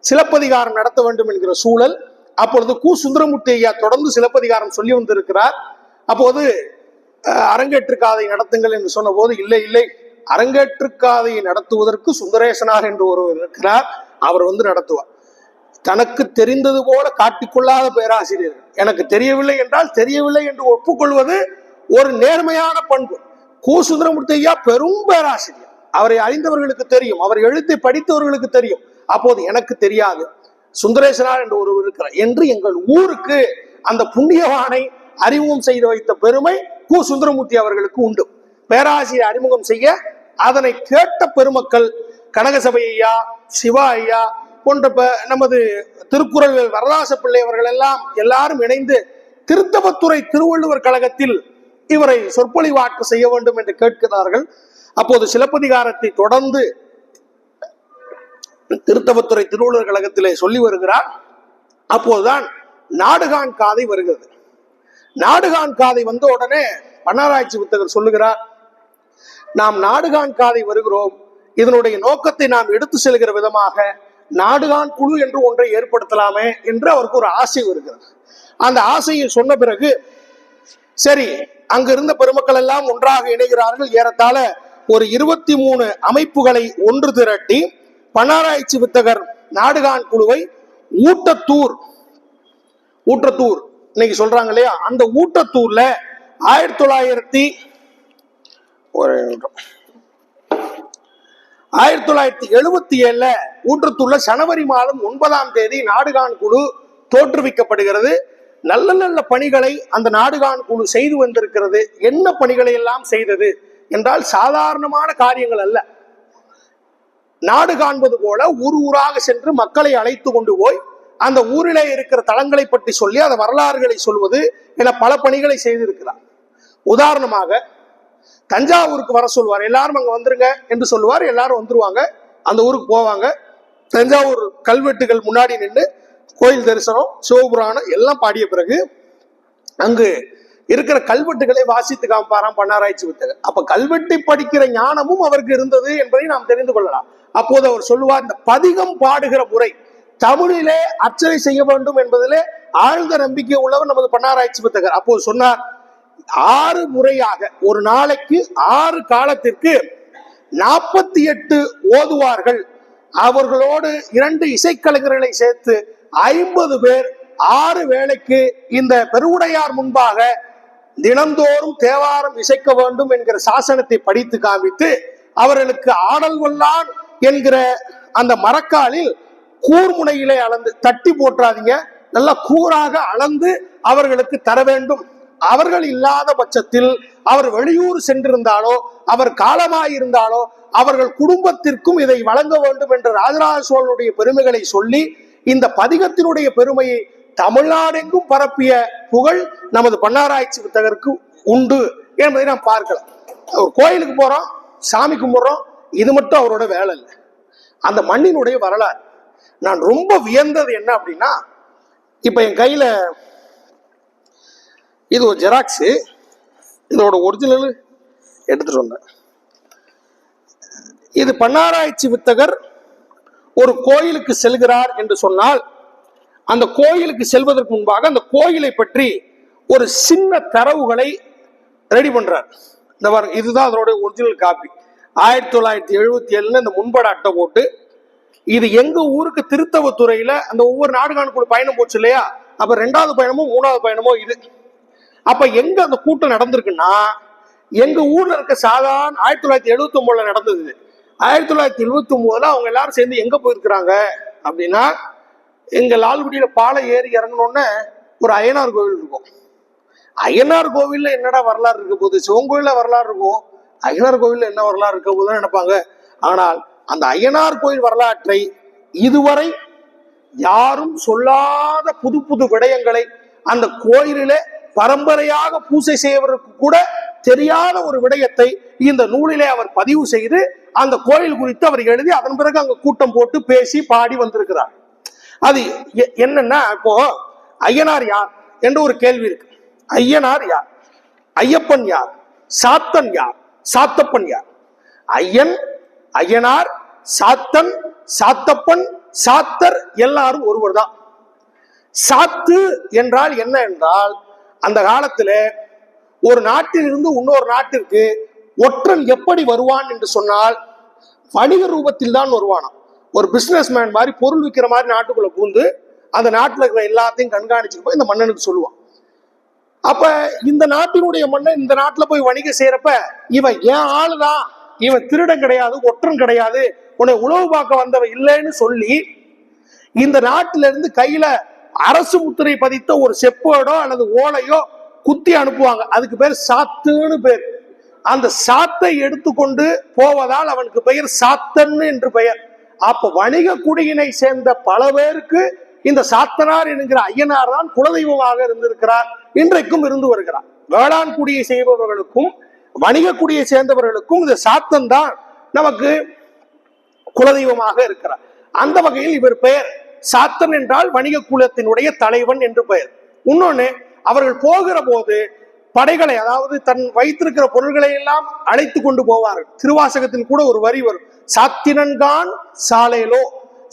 சிலப்பதிகாரம் நடத்த வேண்டும் என்கிற சூழல். அப்பொழுது கு சுந்தரமூர்த்தி ஐயா தொடர்ந்து சிலப்பதிகாரம் சொல்லி வந்திருக்கிறார். அப்போது அரங்கேற்று காதை நடத்துங்கள் என்று சொன்ன போது, இல்லை இல்லை, அரங்கேற்று காதையை நடத்துவதற்கு சுந்தரேசனார் என்று ஒருவர் இருக்கிறார், அவர் நடத்துவார். தனக்கு தெரிந்தது போல காட்டிக்கொள்ளாத பேராசிரியர். எனக்கு தெரியவில்லை என்றால் தெரியவில்லை என்று ஒப்புக்கொள்வது ஒரு நேர்மையான பண்பு. கு சுந்தரமூர்த்தி ஐயா பெரும் பேராசிரியர், அவரை அறிந்தவர்களுக்கு தெரியும், அவர் எழுத்தை படித்தவர்களுக்கு தெரியும். அப்போது எனக்கு தெரியாது, சுந்தரேசனார் என்று ஒருவர் இருக்கிறார் என்று எங்கள் ஊருக்கு அந்த புண்ணியவானை அறிமுகம் செய்து வைத்த பெருமை கு சுந்தரமூர்த்தி அவர்களுக்கு உண்டு. பேராசிரியர் அறிமுகம் செய்ய அதனை கேட்ட பெருமக்கள் கனகசபை ஐயா, சிவா ஐயா போன்ற நமது திருக்குறள் வரதாச பிள்ளை அவர்கள் எல்லாரும் இணைந்து திருத்தவத்துறை திருவள்ளுவர் கழகத்தில் இவரை சொற்பொழிவாற்று செய்ய வேண்டும் என்று கேட்கிறார்கள். அப்போது சிலப்பதிகாரத்தை தொடர்ந்து திருத்தவத்துறை திருவள்ளுவர் கழகத்திலே சொல்லி வருகிறார். அப்போதுதான் நாடுகான் காதை வருகிறது. நாடுகான் காதை வந்த உடனே பன்னாராய்ச்சி வித்தகர் சொல்லுகிறார், நாம் நாடுகான் காதை வருகிறோம், இதனுடைய நோக்கத்தை நாம் எடுத்து செல்கிற விதமாக நாடுகான் குழு என்று ஒன்றை ஏற்படுத்தலாமே என்று அவருக்கு ஒரு ஆசை வருகிறது. அந்த ஆசையை சொன்ன பிறகு சரி, அங்கிருந்த பெருமக்கள் எல்லாம் ஒன்றாக இணைகிறார்கள். ஏறத்தாழ ஒரு 23 அமைப்புகளை ஒன்று திரட்டி பன்னாராய்ச்சி வித்தகர் நாடுகான் குழுவை ஊட்டத்தூர் இன்னைக்கு சொல்றாங்க இல்லையா, அந்த ஊட்டத்தூர்ல 1977 ஊட்டத்தூர்ல ஜனவரி மாதம் 9ஆம் தேதி நாடுகான் குழு தோற்றுவிக்கப்படுகிறது. நல்ல நல்ல பணிகளை அந்த நாடுகான் குழு செய்து வந்திருக்கிறது. என்ன பணிகளை எல்லாம் செய்தது என்றால் சாதாரணமான காரியங்கள் அல்ல. நாடு காண்பது போல ஊர் ஊராக சென்று மக்களை அழைத்து கொண்டு போய் அந்த ஊரிலே இருக்கிற தலங்களை பற்றி சொல்லி அந்த வரலாறுகளை சொல்வது என பல பணிகளை செய்திருக்கிறார். உதாரணமாக தஞ்சாவூருக்கு வர சொல்வார், எல்லாரும் அங்க வந்துருங்க என்று சொல்லுவார். எல்லாரும் வந்துருவாங்க, அந்த ஊருக்கு போவாங்க. தஞ்சாவூர் கல்வெட்டுகள் முன்னாடி நின்று கோயில் தரிசனம், சிவபுராணம் எல்லாம் பாடிய பிறகு அங்கு இருக்கிற கல்வெட்டுகளை வாசித்து காமிப்பாராம் பன்னாராய்ச்சி வித்தகர். அப்ப கல்வெட்டை படிக்கிற ஞானமும் அவருக்கு இருந்தது என்பதை நாம் தெரிந்து கொள்ளலாம். அப்போது அவர் சொல்லுவார், இந்த பதிகம் பாடுகிற முறை தமிழிலே அர்ச்சனை செய்ய வேண்டும் என்பதிலே ஆழ்ந்த நம்பிக்கை உள்ளவர் நமது பன்னாராய்ச்சி வித்தகர். அப்போது சொன்னார், 6 முறையாக ஒரு நாளைக்கு 6 காலத்திற்கு 48 ஓதுவார்கள், அவர்களோடு 2 இசைக்கலைஞர்களை சேர்த்து 50 பேர் 6 வேளைக்கு இந்த பெருவுடையார் முன்பாக தினந்தோறும் தேவாரம் இசைக்க வேண்டும் என்கிற சாசனத்தை படித்து காமித்து அவர்களுக்கு ஆடல் வல்லான் என்கிற அந்த மரக்காலில் கூர்முனையிலே அளந்து, தட்டி போற்றாதீங்க, நல்லா கூராக அளந்து அவர்களுக்கு தர வேண்டும். அவர்கள் இல்லாத பட்சத்தில் அவர் வெளியூர் சென்றிருந்தாலோ அவர் காலமாயிருந்தாலோ அவர்கள் குடும்பத்திற்கும் இதை வழங்க வேண்டும் என்ற ராஜராஜ சோழனுடைய பெருமைகளை சொல்லி இந்த பதிகத்தினுடைய பெருமையை தமிழ்நாடெங்கும் பரப்பிய புகழ் நமது பன்னாராய்ச்சி வித்தகருக்கு உண்டு என்பதை நாம் பார்க்கலாம். ஒரு கோயிலுக்கு போறோம், சாமி கும்பிடுறோம், இது மட்டும் அவரோட வேலை இல்லை, அந்த மண்ணினுடைய வரலாறு. நான் ரொம்ப வியந்தது என்ன அப்படின்னா, இப்ப என் கையில இது ஒரு ஜெராக்ஸ், இதோட ஒரிஜினல் எடுத்துட்டு வந்தேன். இது பன்னாராய்ச்சி வித்தகர் ஒரு கோயிலுக்கு செல்கிறார் என்று சொன்னால், அந்த கோயிலுக்கு செல்வதற்கு முன்பாக அந்த கோயிலை பற்றி ஒரு சின்ன தரவுகளை ரெடி பண்றார். இந்த இதுதான் அதோட ஒரிஜினல் காப்பி. 1977 இந்த முன்பட அட்டை போட்டு, இது எங்க ஊருக்கு திருத்தவத்துறையில அந்த ஒவ்வொரு நாடுகாணுக்குள்ள பயணம் போச்சு இல்லையா, அப்ப 2வது பயணமோ 3வது பயணமோ இது. அப்ப எங்க அந்த கூட்டம் நடந்திருக்குன்னா, எங்க ஊர்ல இருக்க சாதாரண 1979 நடந்தது. 1979 அவங்க எல்லாரும் சேர்ந்து எங்க போயிருக்கிறாங்க அப்படின்னா, எங்க லால்குடியில பாலை ஏறி இறங்கணும்னு ஒரு அய்யனார் கோவில் இருக்கும். அய்யனார் கோவில்ல என்னடா வரலாறு இருக்க போகுது, சிவன் கோயில வரலாறு இருக்கும், அய்யனார் கோவில்ல என்ன வரலாறு இருக்க போகுதுன்னு நினைப்பாங்க. ஆனால் அந்த அய்யனார் கோயில் வரலாற்றை இதுவரை யாரும் சொல்லாத புது புது விடயங்களை அந்த கோயிலிலே பரம்பரையாக பூசை செய்வதற்கு கூட தெரியாத ஒரு விடயத்தை இந்த நூலிலே அவர் பதிவு செய்து அந்த கோயில் குறித்து அவர் எழுதி அதன் பிறகு அங்க கூட்டம் போட்டு பேசி பாடி வந்திருக்கிறார். அது என்னன்னா, இப்போ ஐயனார் யார் என்ற ஒரு கேள்வி இருக்கு. ஐயனார் யார்? ஐயப்பன் யார்? சாத்தன் யார்? சாத்தப்பன் யார்? ஐயன், ஐயனார், சாத்தன், சாத்தப்பன், சாத்தர் எல்லாரும் ஒருவர் தான். சாத்து என்றால் என்ன என்றால், அந்த காலத்துல ஒரு நாட்டில் இருந்து இன்னொரு நாட்டிற்கு ஒற்றன் எப்படி வருவான் என்று சொன்னால் வணிக ரூபத்தில் தான் வருவானாம். ஒரு பிசினஸ் மேன் மாதிரி பொருள் விற்கிற மாதிரி நாட்டுக்குள்ள பூந்து அந்த நாட்டில் இருக்கிற எல்லாத்தையும் கண்காணிச்சுட்டு போய் இந்த மன்னனுக்கு சொல்லுவான். அப்ப இந்த நாட்டினுடைய மன்னன் இந்த நாட்டுல போய் வணிகம் செய்யறப்ப, இவன் ஏன் ஆளுதான், இவன் திருடன் கிடையாது, ஒற்றன் கிடையாது, உன்னை உழவு பார்க்க வந்தவன் இல்லைன்னு சொல்லி இந்த நாட்டில இருந்து கையில அரசு முத்திரை பதித்த ஒரு செப்பேடோ அல்லது ஓலையோ குத்தி அனுப்புவாங்க. அதுக்கு பேர் சாத்துன்னு பேர். அந்த சாத்தை எடுத்துக்கொண்டு போவதால் அவனுக்கு பெயர் சாத்தன் என்று பெயர். அப்ப வணிக குடியினை சேர்ந்த பல பேருக்கு இந்த சாத்தனார் என்கிற ஐயனார் தான் குலதெய்வமாக இருந்திருக்கிறார், இன்றைக்கும் இருந்து வருகிறார். வேளாண் குடியை செய்பவர்களுக்கும் வணிக குடியை சேர்ந்தவர்களுக்கும் இந்த சாத்தன் தான் நமக்கு குலதெய்வமாக இருக்கிறார். அந்த வகையில் இவர் பெயர் சாத்தன் என்றால் வணிக குலத்தினுடைய தலைவன் என்று பெயர். இன்னொன்னு, அவர்கள் போகிற போது படைகளை, அதாவது தன் வைத்திருக்கிற பொருள்களை எல்லாம் அழைத்து கொண்டு போவார்கள். திருவாசகத்தில் கூட ஒரு வரி வரும், சாத்தினன்கான் சாலேலோ.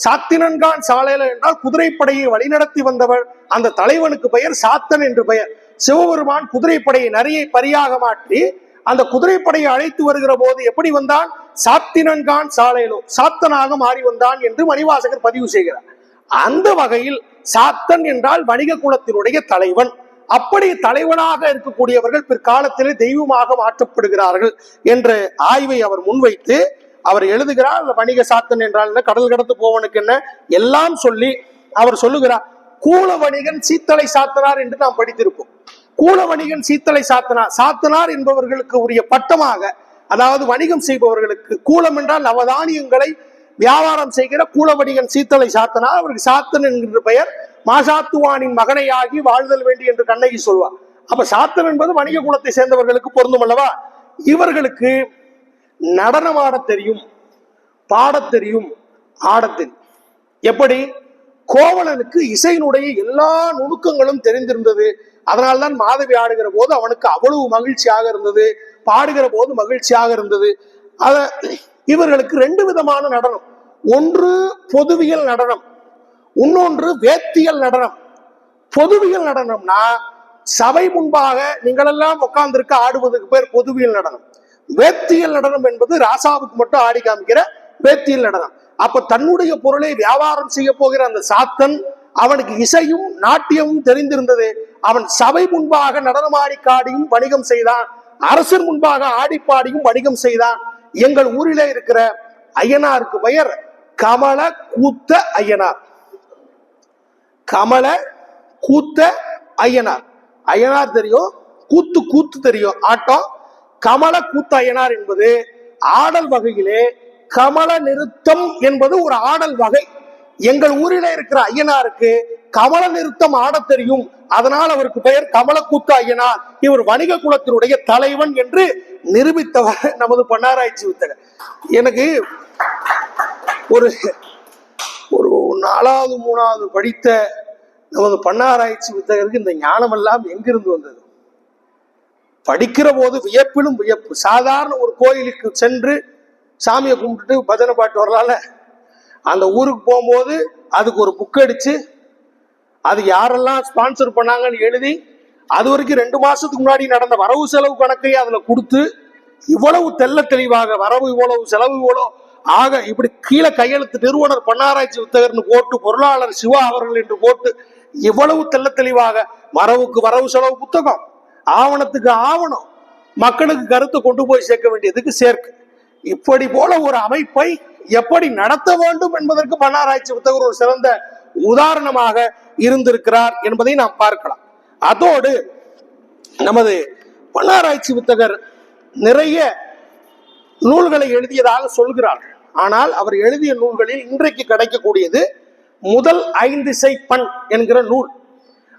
சாத்தினன்கான் சாலேலோ என்றால் குதிரைப்படையை வழிநடத்தி வந்தவர், அந்த தலைவனுக்கு பெயர் சாத்தன் என்று பெயர். சிவபெருமான் குதிரைப்படையை நரியை பரியாக மாற்றி அந்த குதிரைப்படையை அழைத்து வருகிற போது எப்படி வந்தான்? சாத்தினன்கான் சாலேலோ, சாத்தனாக மாறி வந்தான் என்று மணிவாசகர் பதிவு செய்கிறார். அந்த வகையில் சாத்தன் என்றால் வணிக குலத்தினுடைய தலைவன். அப்படி தலைவனாக இருக்கக்கூடியவர்கள் பிற்காலத்திலே தெய்வமாக மாற்றப்படுகிறார்கள் என்ற ஆய்வை அவர் முன்வைத்து அவர் எழுதுகிறார். வணிக சாத்தன் என்றால் என்ன, கடல் கடத்து போவனுக்கு என்ன, எல்லாம் சொல்லி அவர் சொல்லுகிறார். கூல வணிகன் சீத்தலை சாத்தனார் என்று நாம் படித்திருப்போம். கூல வணிகன் சீத்தலை சாத்தனார், சாத்தனார் என்பவர்களுக்கு உரிய பட்டமாக, அதாவது வணிகம் செய்பவர்களுக்கு, கூலம் என்றால் நவதானியங்களை வியாபாரம் செய்கிற கூலவணிகன் சீத்தலை சாத்தனார். அவருக்கு சாத்தன் என்கின்ற பெயர். மாசாத்துவானின் மகனையாகி வாழ்தல் வேண்டி என்று கண்ணகி சொல்வார். அப்ப சாத்தன் என்பது வணிக குலத்தை சேர்ந்தவர்களுக்கு பொருந்தும் அல்லவா? இவர்களுக்கு நடனமாட தெரியும், பாடத் தெரியும், ஆடத் தெரியும். எப்படி? கோவலனுக்கு இசையினுடைய எல்லா நுணுக்கங்களும் தெரிந்திருந்தது. அதனால்தான் மாதவி ஆடுகிற போது அவனுக்கு அவ்வளவு மகிழ்ச்சியாக இருந்தது, பாடுகிற போது மகிழ்ச்சியாக இருந்தது. இவர்களுக்கு 2 விதமான நடனம். ஒன்று பொதுவியல் நடனம், இன்னொன்று வேத்தியல் நடனம். பொதுவியல் நடனம்னா சபை முன்பாக நீங்களெல்லாம் உட்கார்ந்திருக்க ஆடுவதற்கு பேர் பொதுவியல் நடனம். வேத்தியல் நடனம் என்பது ராசாவுக்கு மட்டும் ஆடி காமிக்கிற வேத்தியல் நடனம். அப்ப தன்னுடைய பொருளை வியாபாரம் செய்ய போகிற அந்த சாத்தன், அவனுக்கு இசையும் நாட்டியமும் தெரிந்திருந்தது. அவன் சபை முன்பாக நடனமாடி காடியும் வணிகம் செய்தான், அரசர் முன்பாக ஆடிப்பாடியும் வணிகம் செய்தான். எங்கள் ஊரிலே இருக்கிற ஐயனாருக்கு பெயர் கமல கூத்த ஐயனார். கமல கூத்த ஐயனார். ஐயனார் தெரியும், கூத்து தெரியும், ஆட்டம். கமல கூத்த ஐயனார் என்பது ஆடல் வகையிலே கமல நிறுத்தம் என்பது ஒரு ஆடல் வகை. எங்கள் ஊரிலே இருக்கிற ஐயனாருக்கு கமல நிறுத்தம் ஆட தெரியும், அதனால் அவருக்கு பெயர் கமலக்கூத்த ஐயனார், இவர் வணிக குலத்தினுடைய தலைவன் என்று நிரூபித்தவர் நமது பன்னாராய்ச்சி வித்தகர். எனக்கு ஒரு ஒரு 4வது 3வது படித்த நமது பன்னாராய்ச்சி வித்தகருக்கு இந்த ஞானம் எல்லாம் எங்கிருந்து வந்தது? படிக்கிற போது வியப்பிலும் வியப்பு. சாதாரண ஒரு கோயிலுக்கு சென்று சாமியை கும்பிட்டுட்டு பஜனை பாட்டு வரலாம்ல, அந்த ஊருக்கு போகும்போது அதுக்கு ஒரு புக் அடிச்சு அது யாரெல்லாம் ஸ்பான்சர் பண்ணாங்கன்னு எழுதி அது வரைக்கும் 2 மாசத்துக்கு முன்னாடி நடந்த வரவு செலவு கணக்கையே அதுல கொடுத்து இவ்வளவு தெல்ல தெளிவாக வரவு இவ்வளவு செலவு இவ்வளவு ஆக இப்படி கீழே கையெழுத்து நிறுவனர் பன்னாராய்ச்சி வித்தகர்னு போட்டு பொருளாளர் சிவா அவர்கள் என்று போட்டு இவ்வளவு தெல்ல தெளிவாக வரவுக்கு வரவு செலவு புத்தகம், ஆவணத்துக்கு ஆவணம், மக்களுக்கு கருத்தை கொண்டு போய் சேர்க்க வேண்டியதுக்கு சேர்க்கு, இப்படி போல ஒரு அமைப்பை எப்படி நடத்த வேண்டும் என்பதற்கு பன்னாராய்ச்சி வித்தகர் ஒரு சிறந்த உதாரணமாக இருந்திருக்கிறார் என்பதை நாம் பார்க்கலாம். அதோடு நமது பன்னாராய்ச்சி வித்தகர் நிறைய நூல்களை எழுதியதாக சொல்கிறார். ஆனால் அவர் எழுதிய நூல்களில் இன்றைக்கு கிடைக்கக்கூடியது முதல் 5 திசை பண் என்கிற நூல்.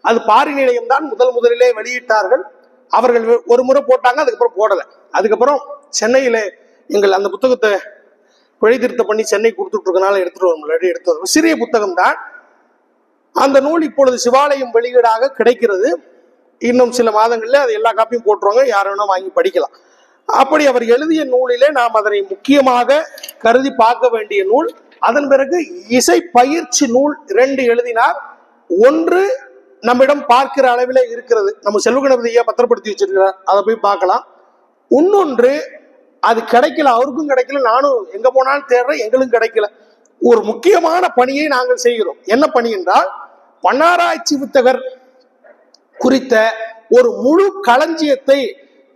அது பாரி நிலையம் தான் முதலிலே வெளியிட்டார்கள். அவர்கள் ஒரு முறை போட்டாங்க, அதுக்கப்புறம் போடல. அதுக்கப்புறம் சென்னையில எங்கள் அந்த புத்தகத்தை பிழை திருத்தம் பண்ணி சென்னை கொடுத்துட்டு இருக்கனால எடுத்துட்டு வரும் சிறிய புத்தகம் தான். அந்த நூல் இப்பொழுது சிவாலயம் வெளியீடாக கிடைக்கிறது. இன்னும் சில மாதங்கள்ல அது எல்லா காப்பியும் போட்டுருவாங்க, யார் வேணா வாங்கி படிக்கலாம். அப்படி அவர் எழுதிய நூலிலே நாம் அதனை முக்கியமாக கருதி பார்க்க வேண்டிய நூல். அதன் பிறகு இசை பயிற்சி நூல் 2 எழுதினார். ஒன்று நம்மிடம் பார்க்கிற அளவிலே இருக்கிறது, நம்ம செல்வ கணபதியை பத்திரப்படுத்தி வச்சிருக்கிறார், அதை போய் பார்க்கலாம். இன்னொன்று அது கிடைக்கல, அவருக்கும் கிடைக்கல, நானும் எங்க போனாலும் தேடுறேன், எங்களுக்கும் கிடைக்கல. ஒரு முக்கியமான பணியை நாங்கள் செய்கிறோம். என்ன பணி என்றால், பன்னாராய்ச்சி வித்தகர் குறித்த ஒரு முழு களஞ்சியத்தை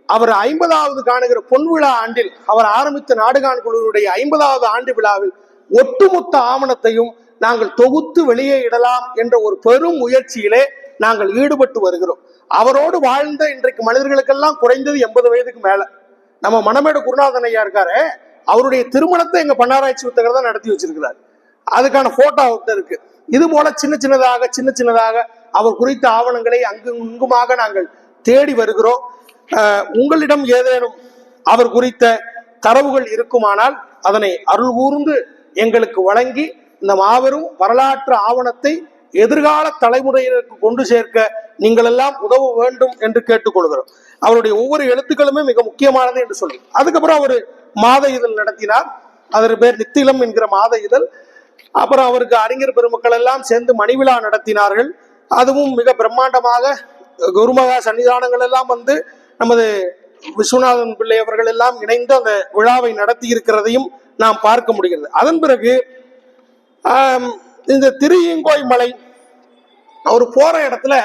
அவர் 50வது காணுகிற பொன்விழா ஆண்டில் அவர் ஆரம்பித்த நாடுகான் குழுவுடைய 50வது ஆண்டு விழாவில் ஒட்டுமொத்த ஆவணத்தையும் நாங்கள் தொகுத்து வெளியே இடலாம் என்ற ஒரு பெரும் முயற்சியிலே நாங்கள் ஈடுபட்டு வருகிறோம். அவரோடு வாழ்ந்த இன்றைக்கு மனிதர்களுக்கெல்லாம் குறைந்தது 80 வயதுக்கு மேல. நம்ம மணமேடு குருநாதன் ஐயா இருக்காரு, அவருடைய திருமணத்தை எங்க பன்னாராய்ச்சி வித்தகர் தான் நடத்தி வச்சிருக்கிறார். அதுக்கான போட்டோ அவர்கிட்ட இருக்கு. இது போல சின்ன சின்னதாக அவர் குறித்த ஆவணங்களை அங்கும் இங்குமாக நாங்கள் தேடி வருகிறோம். உங்களிடம் ஏதேனும் அவர் குறித்த தரவுகள் இருக்குமானால் அதனை அருள் கூர்ந்து எங்களுக்கு வழங்கி இந்த மாபெரும் வரலாற்று ஆவணத்தை எதிர்கால தலைமுறையினருக்கு கொண்டு சேர்க்க நீங்கள் எல்லாம் உதவ வேண்டும் என்று கேட்டுக்கொள்கிறோம். அவருடைய ஒவ்வொரு எழுத்துக்களுமே மிக முக்கியமானது என்று சொல்லி அதுக்கப்புறம் அவர் மாத இதழ் நடத்தினார். அதற்கு பேர் நித்திலம் என்கிற மாத இதழ். அப்புறம் அவருக்கு அறிஞர் பெருமக்கள் எல்லாம் சேர்ந்து மணிவிழா நடத்தினார்கள். அதுவும் மிக பிரம்மாண்டமாக குருமகா சன்னிதானங்கள் எல்லாம் வந்து நமது விஸ்வநாதன் பிள்ளை அவர்கள் எல்லாம் இணைந்து அந்த விழாவை நடத்தி இருக்கிறதையும் நாம் பார்க்க முடிகிறது. அதன் பிறகு இந்த திருஈங்கோய் மலை அவர் போற இடத்துல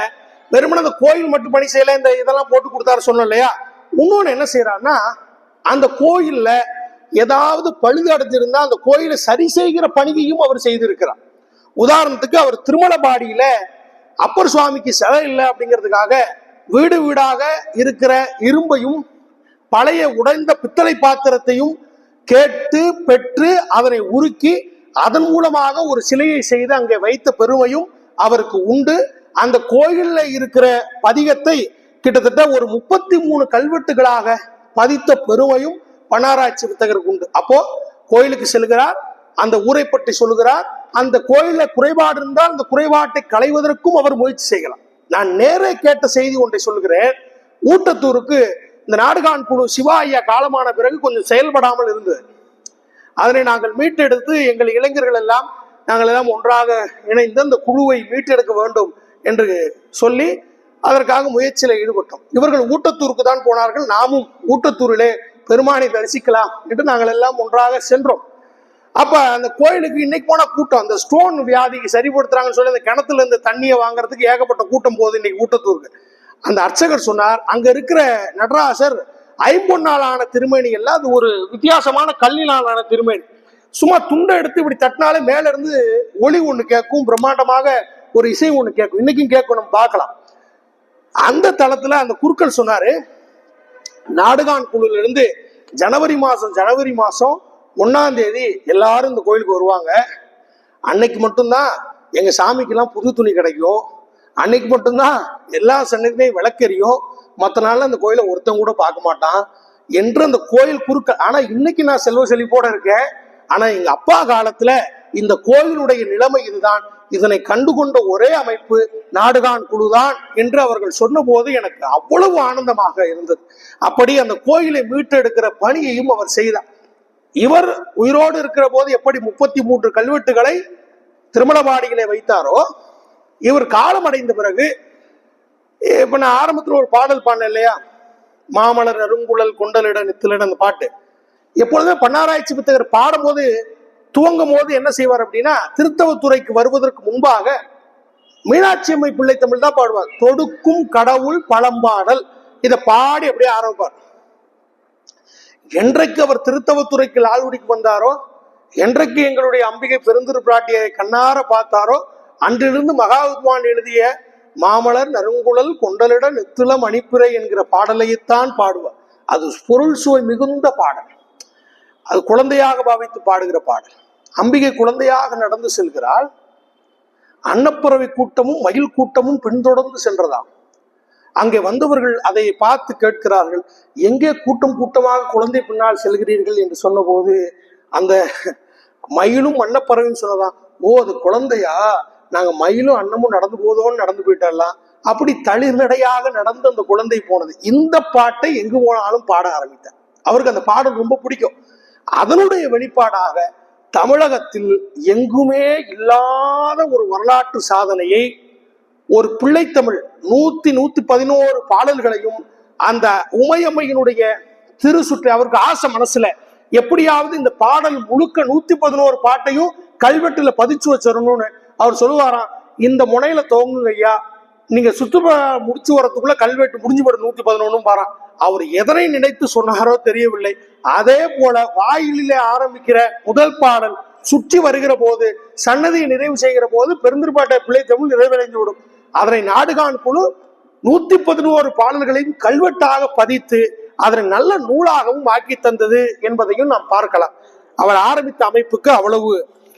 வெறுமனே அந்த கோயில் மட்டும் பணி செய்யல, இந்த இதெல்லாம் போட்டு கொடுத்தாரு சொன்னோம் இல்லையா. இன்னொன்னு என்ன செய்யறாருன்னா, அந்த கோயில்ல ஏதாவது பழுது அடைஞ்சிருந்தா அந்த கோயிலை சரி செய்கிற பணியையும் அவர் செய்திருக்கிறார். உதாரணத்துக்கு அவர் திருமலபாடியில அப்பர் சுவாமிக்கு சிலை இல்லை அப்படிங்கிறதுக்காக வீடு வீடாக இருக்கிற இரும்பையும் பழைய உடைந்த பித்தளை பாத்திரத்தையும் கேட்டு பெற்று அதனை உருக்கி அதன் மூலமாக ஒரு சிலையை செய்து அங்கே வைத்த பெருமையும் அவருக்கு உண்டு. அந்த கோயில்ல இருக்கிற பதிகத்தை கிட்டத்தட்ட ஒரு 33 கல்வெட்டுகளாக பதித்த பெருமையும் பன்னாராய்ச்சி வித்தகருக்கு உண்டு. அப்போ கோயிலுக்கு செல்கிறார், அந்த ஊரை பற்றி சொல்லுகிறார். அந்த கோயில குறைபாடு இருந்தால் அந்த குறைபாட்டை களைவதற்கும் அவர் முயற்சி செய்யலாம். நான் நேரே கேட்ட செய்தி ஒன்றை சொல்லுகிறேன். ஊட்டத்தூருக்கு இந்த நாடுகான் குழு சிவா ஐயா காலமான பிறகு கொஞ்சம் செயல்படாமல் இருந்தது. அதனை நாங்கள் மீட்டெடுத்து எங்கள் இளைஞர்கள் எல்லாம் நாங்கள் எல்லாம் ஒன்றாக இணைந்து அந்த குழுவை மீட்டெடுக்க வேண்டும் என்று சொல்லி அதற்காக முயற்சியில் ஈடுபட்டோம். இவர்கள் ஊட்டத்தூருக்கு தான் போனார்கள். நாமும் ஊட்டத்தூரிலே பெருமானை தரிசிக்கலாம் என்று நாங்கள் எல்லாம் ஒன்றாக சென்றோம். அப்ப அந்த கோயிலுக்கு இன்னைக்கு போன கூட்டம், அந்த ஸ்டோன் வியாதிக்கு சரிப்படுத்துறாங்கன்னு சொல்லி அந்த கிணத்துல இருந்து தண்ணியை வாங்குறதுக்கு ஏகப்பட்ட கூட்டம் போகுது இன்னைக்கு ஊட்டத்தூருக்கு. அந்த அர்ச்சகர் சொன்னார், அங்க இருக்கிற நடராசர் ஐம்பொன்னாலான திருமேனி அல்ல, அது ஒரு வித்தியாசமான கல்லினாலான திருமேனி. சும்மா துண்டை எடுத்து இப்படி தட்டினாலே மேல இருந்து ஒளி ஒண்ணு கேட்கும், பிரம்மாண்டமாக ஒரு இசை ஒண்ணு கேட்கும். இன்னைக்கும் கேட்கணும், பார்க்கலாம். அந்த தளத்துல அந்த குருக்கள் சொன்னாரு, நாடுகான் குழுல இருந்து ஜனவரி மாசம் 1ஆம் தேதி எல்லாரும் இந்த கோயிலுக்கு வருவாங்க. அன்னைக்கு மட்டும்தான் எங்க சாமிக்கெல்லாம் புது துணி கிடைக்கும். அன்னைக்கு மட்டும்தான் எல்லா சன்னதிலையும் விளக்கெரியும். மற்ற நாள்ல அந்த கோயிலை ஒருத்தன் கூட பார்க்க மாட்டான் என்று அந்த கோயில் குறுக்க. ஆனா இன்னைக்கு நான் செல்வ செழிப்போட இருக்கேன். ஆனா எங்க அப்பா காலத்துல இந்த கோயிலுடைய நிலைமை இதுதான். இதனை கண்டுகொண்ட ஒரே அமைப்பு நாடுகான் குழுதான் என்று அவர்கள் சொன்ன போது எனக்கு அவ்வளவு ஆனந்தமாக இருந்தது. அப்படி அந்த கோயிலை மீட்டெடுக்கிற பணியையும் அவர் செய்தார். இவர் உயிரோடு இருக்கிற போது எப்படி 33 கல்வெட்டுகளை திருமலபாடியிலே வைத்தாரோ, இவர் காலம் அடைந்த பிறகு, இப்ப நான் ஆரம்பத்தில் ஒரு பாடல் பாடினேன் இல்லையா, மாமலர் அருங்குழல் கொண்டலிட நித்திலிட, அந்த பாட்டு எப்பொழுதுமே பன்னாராய்ச்சி புத்தகர் பாடும்போது துவங்கும் போது என்ன செய்வார் அப்படின்னா, திருத்தவத்துறைக்கு வருவதற்கு முன்பாக மீனாட்சி அம்மை பிள்ளை தமிழ் தான் பாடுவார். தொடுக்கும் கடவுள் பழம்பாடல், இதை பாடி அப்படியே ஆரம்பிப்பார். என்றைக்கு அவர் திருத்தவத்துறைக்கு லால்குடிக்கு வந்தாரோ, என்றைக்கு எங்களுடைய அம்பிகை பெருந்திரு பிராட்டியை கண்ணார பார்த்தாரோ, அன்றிலிருந்து மகாவித்வான் எழுதிய மாமலர் நறுங்குழல் கொண்டலிட நெத்தில மணிப்புரை என்கிற பாடலைத்தான் பாடுவார். அது பொருள் சுவை மிகுந்த பாடல். அது குழந்தையாக பாவித்து பாடுகிற பாடல். அம்பிகை குழந்தையாக நடந்து செல்கிறாள். அன்னப்பறவை கூட்டமும் மயில் கூட்டமும் பின்தொடர்ந்து சென்றதாம். அங்கே வந்தவர்கள் அதை பார்த்து கேட்கிறார்கள், எங்கே கூட்டம் கூட்டமாக குழந்தை பின்னால் செல்கிறீர்கள் என்று சொன்ன போது அந்த மயிலும் அன்னப்பறவையும் சொன்னதான், ஓ அது குழந்தையா, நாங்க மயிலும் அன்னமும் நடந்து போதோன்னு நடந்து போயிட்டலாம். அப்படி தளிர்நடையாக நடந்து அந்த குழந்தை போனது. இந்த பாட்டை எங்கு போனாலும் பாட ஆரம்பித்தார். அவருக்கு அந்த பாடல் ரொம்ப பிடிக்கும். அதனுடைய வெளிப்பாடாக தமிழகத்தில் எங்குமே இல்லாத ஒரு வரலாற்று சாதனையை, ஒரு பிள்ளைத்தமிழ் 111 பாடல்களையும் அந்த உமையம்மையினுடைய திருசுற்று, அவருக்கு ஆசை மனசுல எப்படியாவது இந்த பாடல் முழுக்க 111 பாட்டையும் கல்வெட்டுல பதிச்சு வச்சிடணும்னு அவர் சொல்லுவாராம். இந்த முனையில துவங்குங்க ஐயா, நீங்க சுற்றுலா முடிச்சு வரத்துக்குள்ள கல்வெட்டு முடிஞ்சு போட 111 பாரான். அவர் எதனை நினைத்து சொன்னாரோ தெரியவில்லை. அதே போல வாயிலே ஆரம்பிக்கிற முதல் பாடல் சுற்றி வருகிற போது, சன்னதியை நிறைவு செய்கிற போது பெருந்திருப்பாட்டை பிள்ளை தமிழ் நிறைவடைந்து விடும். அதனை நாடுகான் குழு 111 பாடல்களையும் கல்வெட்டாக பதித்து அதனை நல்ல நூலாகவும் ஆக்கி தந்தது என்பதையும் நாம் பார்க்கலாம். அவர் ஆரம்பித்த அமைப்புக்கு அவ்வளவு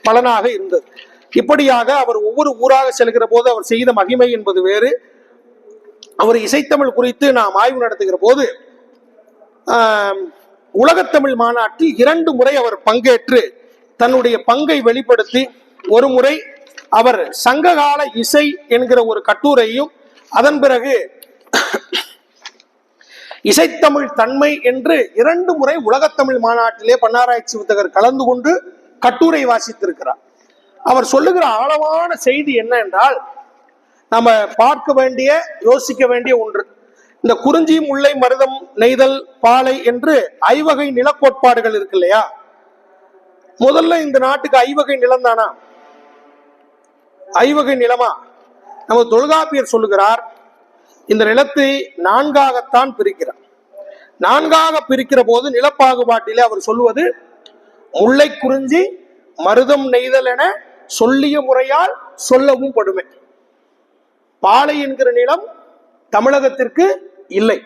பலனாக இருந்தது. இப்படியாக அவர் ஒவ்வொரு ஊராக செல்கிற போது அவர் செய்த மகிமை என்பது வேறு. அவர் இசைத்தமிழ் குறித்து நாம் ஆய்வு நடத்துகிற போது, உலகத்தமிழ் மாநாட்டில் 2 முறை அவர் பங்கேற்று தன்னுடைய பங்கை வெளிப்படுத்தி, ஒரு முறை அவர் சங்ககால இசை என்கிற ஒரு கட்டுரையும், அதன் பிறகு இசைத்தமிழ் தன்மை என்று 2 முறை உலகத்தமிழ் மாநாட்டிலே பன்னாராய்ச்சி புத்தகர் கலந்து கொண்டு கட்டுரை வாசித்திருக்கிறார். அவர் சொல்லுகிற ஆழமான செய்தி என்ன என்றால், நம்ம பார்க்க வேண்டிய, யோசிக்க வேண்டிய ஒன்று. இந்த குறிஞ்சி, முல்லை, மருதம், நெய்தல், பாலை என்று 5 வகை நிலக்கோட்பாடுகள் இருக்கு இல்லையா. முதல்ல இந்த நாட்டுக்கு 5 வகை நிலம் தானா? 5 வகை நிலமா? நம்ம தொல்காப்பியர் சொல்லுகிறார், இந்த நிலத்தை 4ஆகத்தான் பிரிக்கிறார். 4ஆக பிரிக்கிற போது நிலப்பாகுபாட்டிலே அவர் சொல்லுவது, முல்லை, குறிஞ்சி, மருதம், நெய்தல் என சொல்லிய முறையால் சொல்லவும் படுமே. பாலை என்கிற நிலம் தமிழகத்திற்கு இல்லை.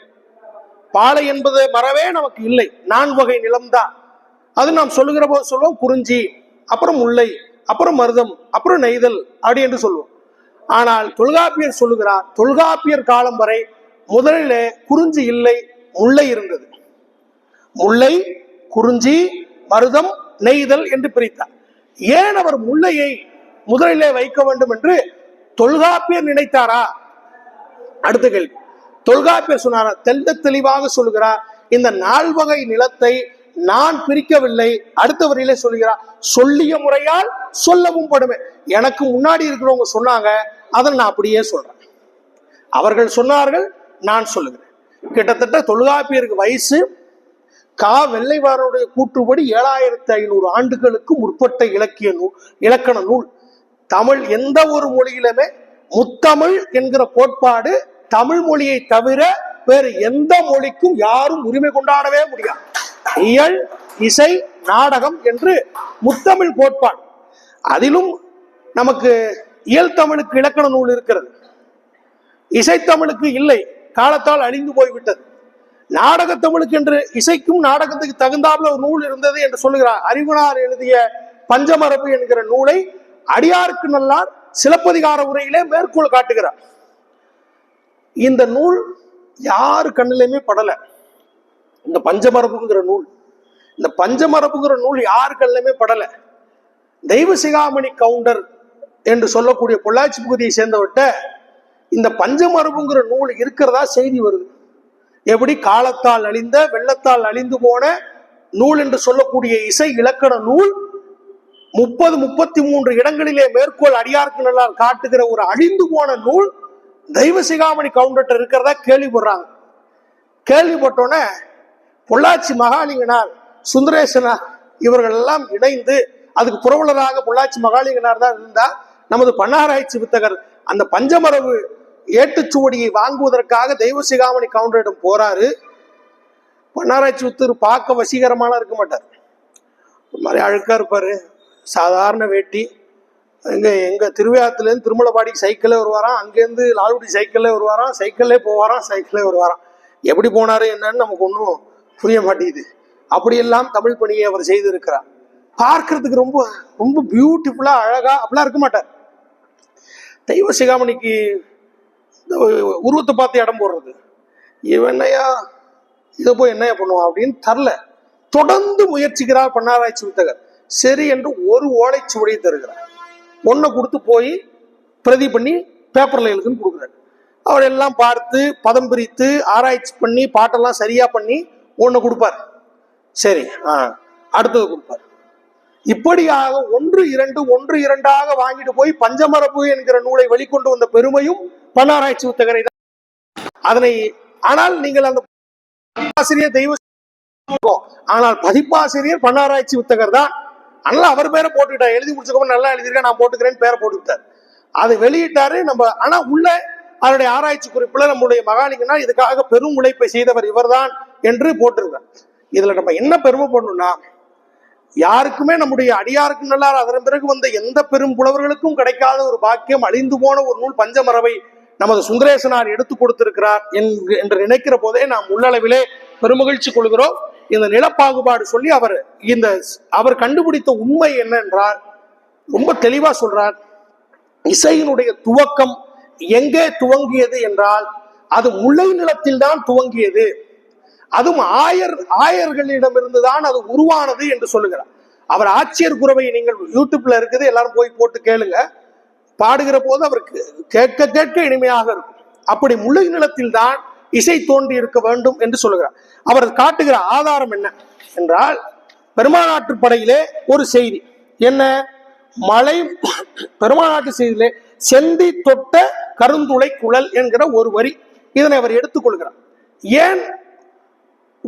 பாலை என்பது மரவே நமக்கு இல்லை, 4 வகை நிலம்தான். அது நாம் சொல்லுகிற போது சொல்லுவோம் குறிஞ்சி, அப்புறம் முல்லை, அப்புறம் மருதம், அப்புறம் நெய்தல் அப்படி என்று சொல்லுவோம். ஆனால் தொல்காப்பியர் சொல்லுகிறார், தொல்காப்பியர் காலம் வரை முதலிலே குறிஞ்சி இல்லை, முல்லை இருந்தது. முல்லை, குறிஞ்சி, மருதம், நெய்தல் என்று பிரித்தார். ஏன் அவர் முல்லையை முதலிலே வைக்க வேண்டும் என்று தொல்காப்பியர் நினைத்தாரா? அடுத்த கேள்வி. தொல்காப்பியர் சொன்னாரா? தெளிவாக சொல்லுகிறார், இந்த 4 வகை நிலத்தை நான் பிரிக்கவில்லை. அடுத்த வரியிலே சொல்லுகிறார், சொல்லிய முறையால் சொல்லவும் படுமே. எனக்கு முன்னாடி இருக்கிறவங்க சொன்னாங்க, அதை நான் அப்படியே சொல்றேன். அவர்கள் சொன்னார்கள், நான் சொல்லுகிறேன். கிட்டத்தட்ட தொல்காப்பியருக்கு வயசு வெள்ளைவாரனுடைய கூற்றுப்படி 7500 ஆண்டுகளுக்கு முற்பட்ட இலக்கண நூல். தமிழ் எந்த ஒரு மொழியிலுமே முத்தமிழ் என்கிற கோட்பாடு தமிழ் மொழியை தவிர வேறு எந்த மொழிக்கும் யாரும் உரிமை கொண்டாடவே முடியாது. இயல், இசை, நாடகம் என்று முத்தமிழ் கோட்பாடு. அதிலும் நமக்கு இயல் தமிழுக்கு இலக்கண நூல் இருக்கிறது, இசைத்தமிழுக்கு இல்லை, காலத்தால் அழிந்து போய்விட்டது. நாடக தமிழுக்கு என்று இசைக்கும் நாடகத்துக்கு தகுந்தாப்புல ஒரு நூல் இருந்தது என்று சொல்லுகிறார். அறிவுனார் எழுதிய பஞ்சமரபு என்கிற நூலை அடியாருக்கு நல்லார் சிலப்பதிகார உரையிலே மேற்கோள் காட்டுகிறார். இந்த நூல் யாரு கண்ணிலையுமே படல. இந்த பஞ்சமரபுங்கிற நூல், இந்த பஞ்சமரபுங்கிற நூல் யாரு கண்ணிலுமே படல. தெய்வ சிகாமணி கவுண்டர் என்று சொல்லக்கூடிய பொள்ளாச்சி பகுதியை சேர்ந்தவர்கிட்ட இந்த பஞ்சமரபுங்கிற நூல் இருக்கிறதா செய்தி வருது. எப்படி காலத்தால் அழிந்த வெள்ளத்தால் அழிந்து போன நூல் என்று சொல்லக்கூடிய இசை இலக்கண நூல் 30-33 இடங்களிலே மேற்கோள் அடியாருக்கு நல்லா காட்டுகிற ஒரு அழிந்து போன நூல் தெய்வ சிகாமணி கவுண்டர் இருக்கிறதா கேள்விப்படுறாங்க. கேள்விப்பட்டோன்னே பொள்ளாச்சி மகாலிங்கனார், சுந்தரேசனார் இவர்கள் எல்லாம் இணைந்து, அதுக்கு புரவலராக பொள்ளாச்சி மகாலிங்கனார் தான் இருந்தா, நமது பன்னாராய்ச்சி வித்தகர் அந்த பஞ்சமரபு ஏட்டுச்சுவடியை வாங்குவதற்காக தெய்வ சிகாமணி கவுண்டரிடம் போறாரு. பன்னாராய்ச்சி வித்தர் பார்க்க வசீகரமான இருக்க மாட்டார், ஒரு மாதிரி அழுக்கா இருப்பாரு, சாதாரண வேட்டி. எங்க திருவையாத்துலேருந்து திருமலபாடிக்கு சைக்கிளே வருவாராம், அங்கேருந்து லால்குடி சைக்கிளே வருவாராம், சைக்கிளே போவாராம், சைக்கிளே வருவாராம். எப்படி போனாரு என்னன்னு நமக்கு ஒன்றும் புரிய மாட்டேங்குது. அப்படியெல்லாம் தமிழ் பணியை அவர் செய்திருக்கிறார். பார்க்கறதுக்கு ரொம்ப ரொம்ப பியூட்டிஃபுல்லா அழகா அப்படிலாம் இருக்க மாட்டார். தெய்வ சிகாமணிக்கு உருவத்தை பார்த்து இடம் போடுறது, இவன் என்னையா இதை போய் என்னையா பண்ணுவான் அப்படின்னு தரல. தொடர்ந்து முயற்சிக்கிறார் பன்னாராய்ச்சி வித்தகர். சரி என்று ஒரு ஓலைச்சுவடியை தருகிறார். ஒன்றை கொடுத்து போய் பிரதி பண்ணி பேப்பர்ல எழுதுன்னு கொடுக்குறாரு. அவர் எல்லாம் பார்த்து பதம் பிரித்து ஆராய்ச்சி பண்ணி பாட்டெல்லாம் சரியா பண்ணி ஒன்று கொடுப்பார். சரி, அடுத்தது கொடுப்பார். இப்படியாக ஒன்று இரண்டாக வாங்கிட்டு போய் பஞ்சமரபு என்கிற நூலை வெளிக்கொண்டு வந்த பெருமையும் பன்னாராய்ச்சி வித்தகரை தான். அதனை ஆனால் நீங்கள் அந்த ஆசிரியர் தெய்வ, ஆனால் பதிப்பாசிரியர் பன்னாராய்ச்சி வித்தகர் தான். அதனால அவர் பேரை போட்டுக்கிட்டார். எழுதி முடிச்சக்கப்புறம் நல்லா எழுதிருக்கேன் நான் போட்டுக்கிறேன்னு பேரை போட்டுக்கிட்டார். அதை வெளியிட்டாரு. நம்ம ஆனா உள்ள அவருடைய ஆராய்ச்சி குறிப்புல நம்முடைய மகாலிங்கனா இதுக்காக பெரும் உழைப்பை செய்தவர் இவர்தான் என்று போட்டிருக்கார். இதுல நம்ம என்ன பெருமை பண்ணணும்னா, யாருக்குமே நம்முடைய அடியாருக்கு நல்லா அதன் பிறகு வந்த எந்த பெரும் புலவர்களுக்கும் கிடைக்காத ஒரு பாக்கியம், அழிந்து போன ஒரு நூல் பஞ்சமரபை நமது சுந்தரேசனார் எடுத்து கொடுத்திருக்கிறார் என்று நினைக்கிற போதே நாம் உள்ளளவிலே பெருமகிழ்ச்சி கொள்கிறோம். இந்த நிலப்பாகுபாடு சொல்லி அவர் கண்டுபிடித்த உண்மை என்ன என்றால் ரொம்ப தெளிவா சொல்றார். இசையினுடைய துவக்கம் எங்கே துவங்கியது என்றால் அது முல்லை நிலத்தில் தான் துவங்கியது, அதுவும் ஆயர்களிடமிருந்து தான் அது உருவானது என்று சொல்லுகிறார். அவர் ஆட்சியர் குரவை நீங்கள் யூடியூப்ல இருக்குது, எல்லாரும் போய் போட்டு கேளுங்க. பாடுகிற போது அவருக்கு கேட்க கேட்க இனிமையாக இருக்கும். அப்படி முல்லை நிலத்தில் தான் இசை தோன்றி இருக்க வேண்டும் என்று சொல்லுகிறார். அவர் காட்டுகிற ஆதாரம் என்ன என்றால், பெருமாநாட்டு படையிலே ஒரு செய்தி என்ன, மலை பெருமாநாட்டு செய்தியிலே செந்தி தொட்ட கருந்துளை குழல் என்கிற ஒரு வரி, இதனை அவர் எடுத்துக்கொள்கிறார். ஏன்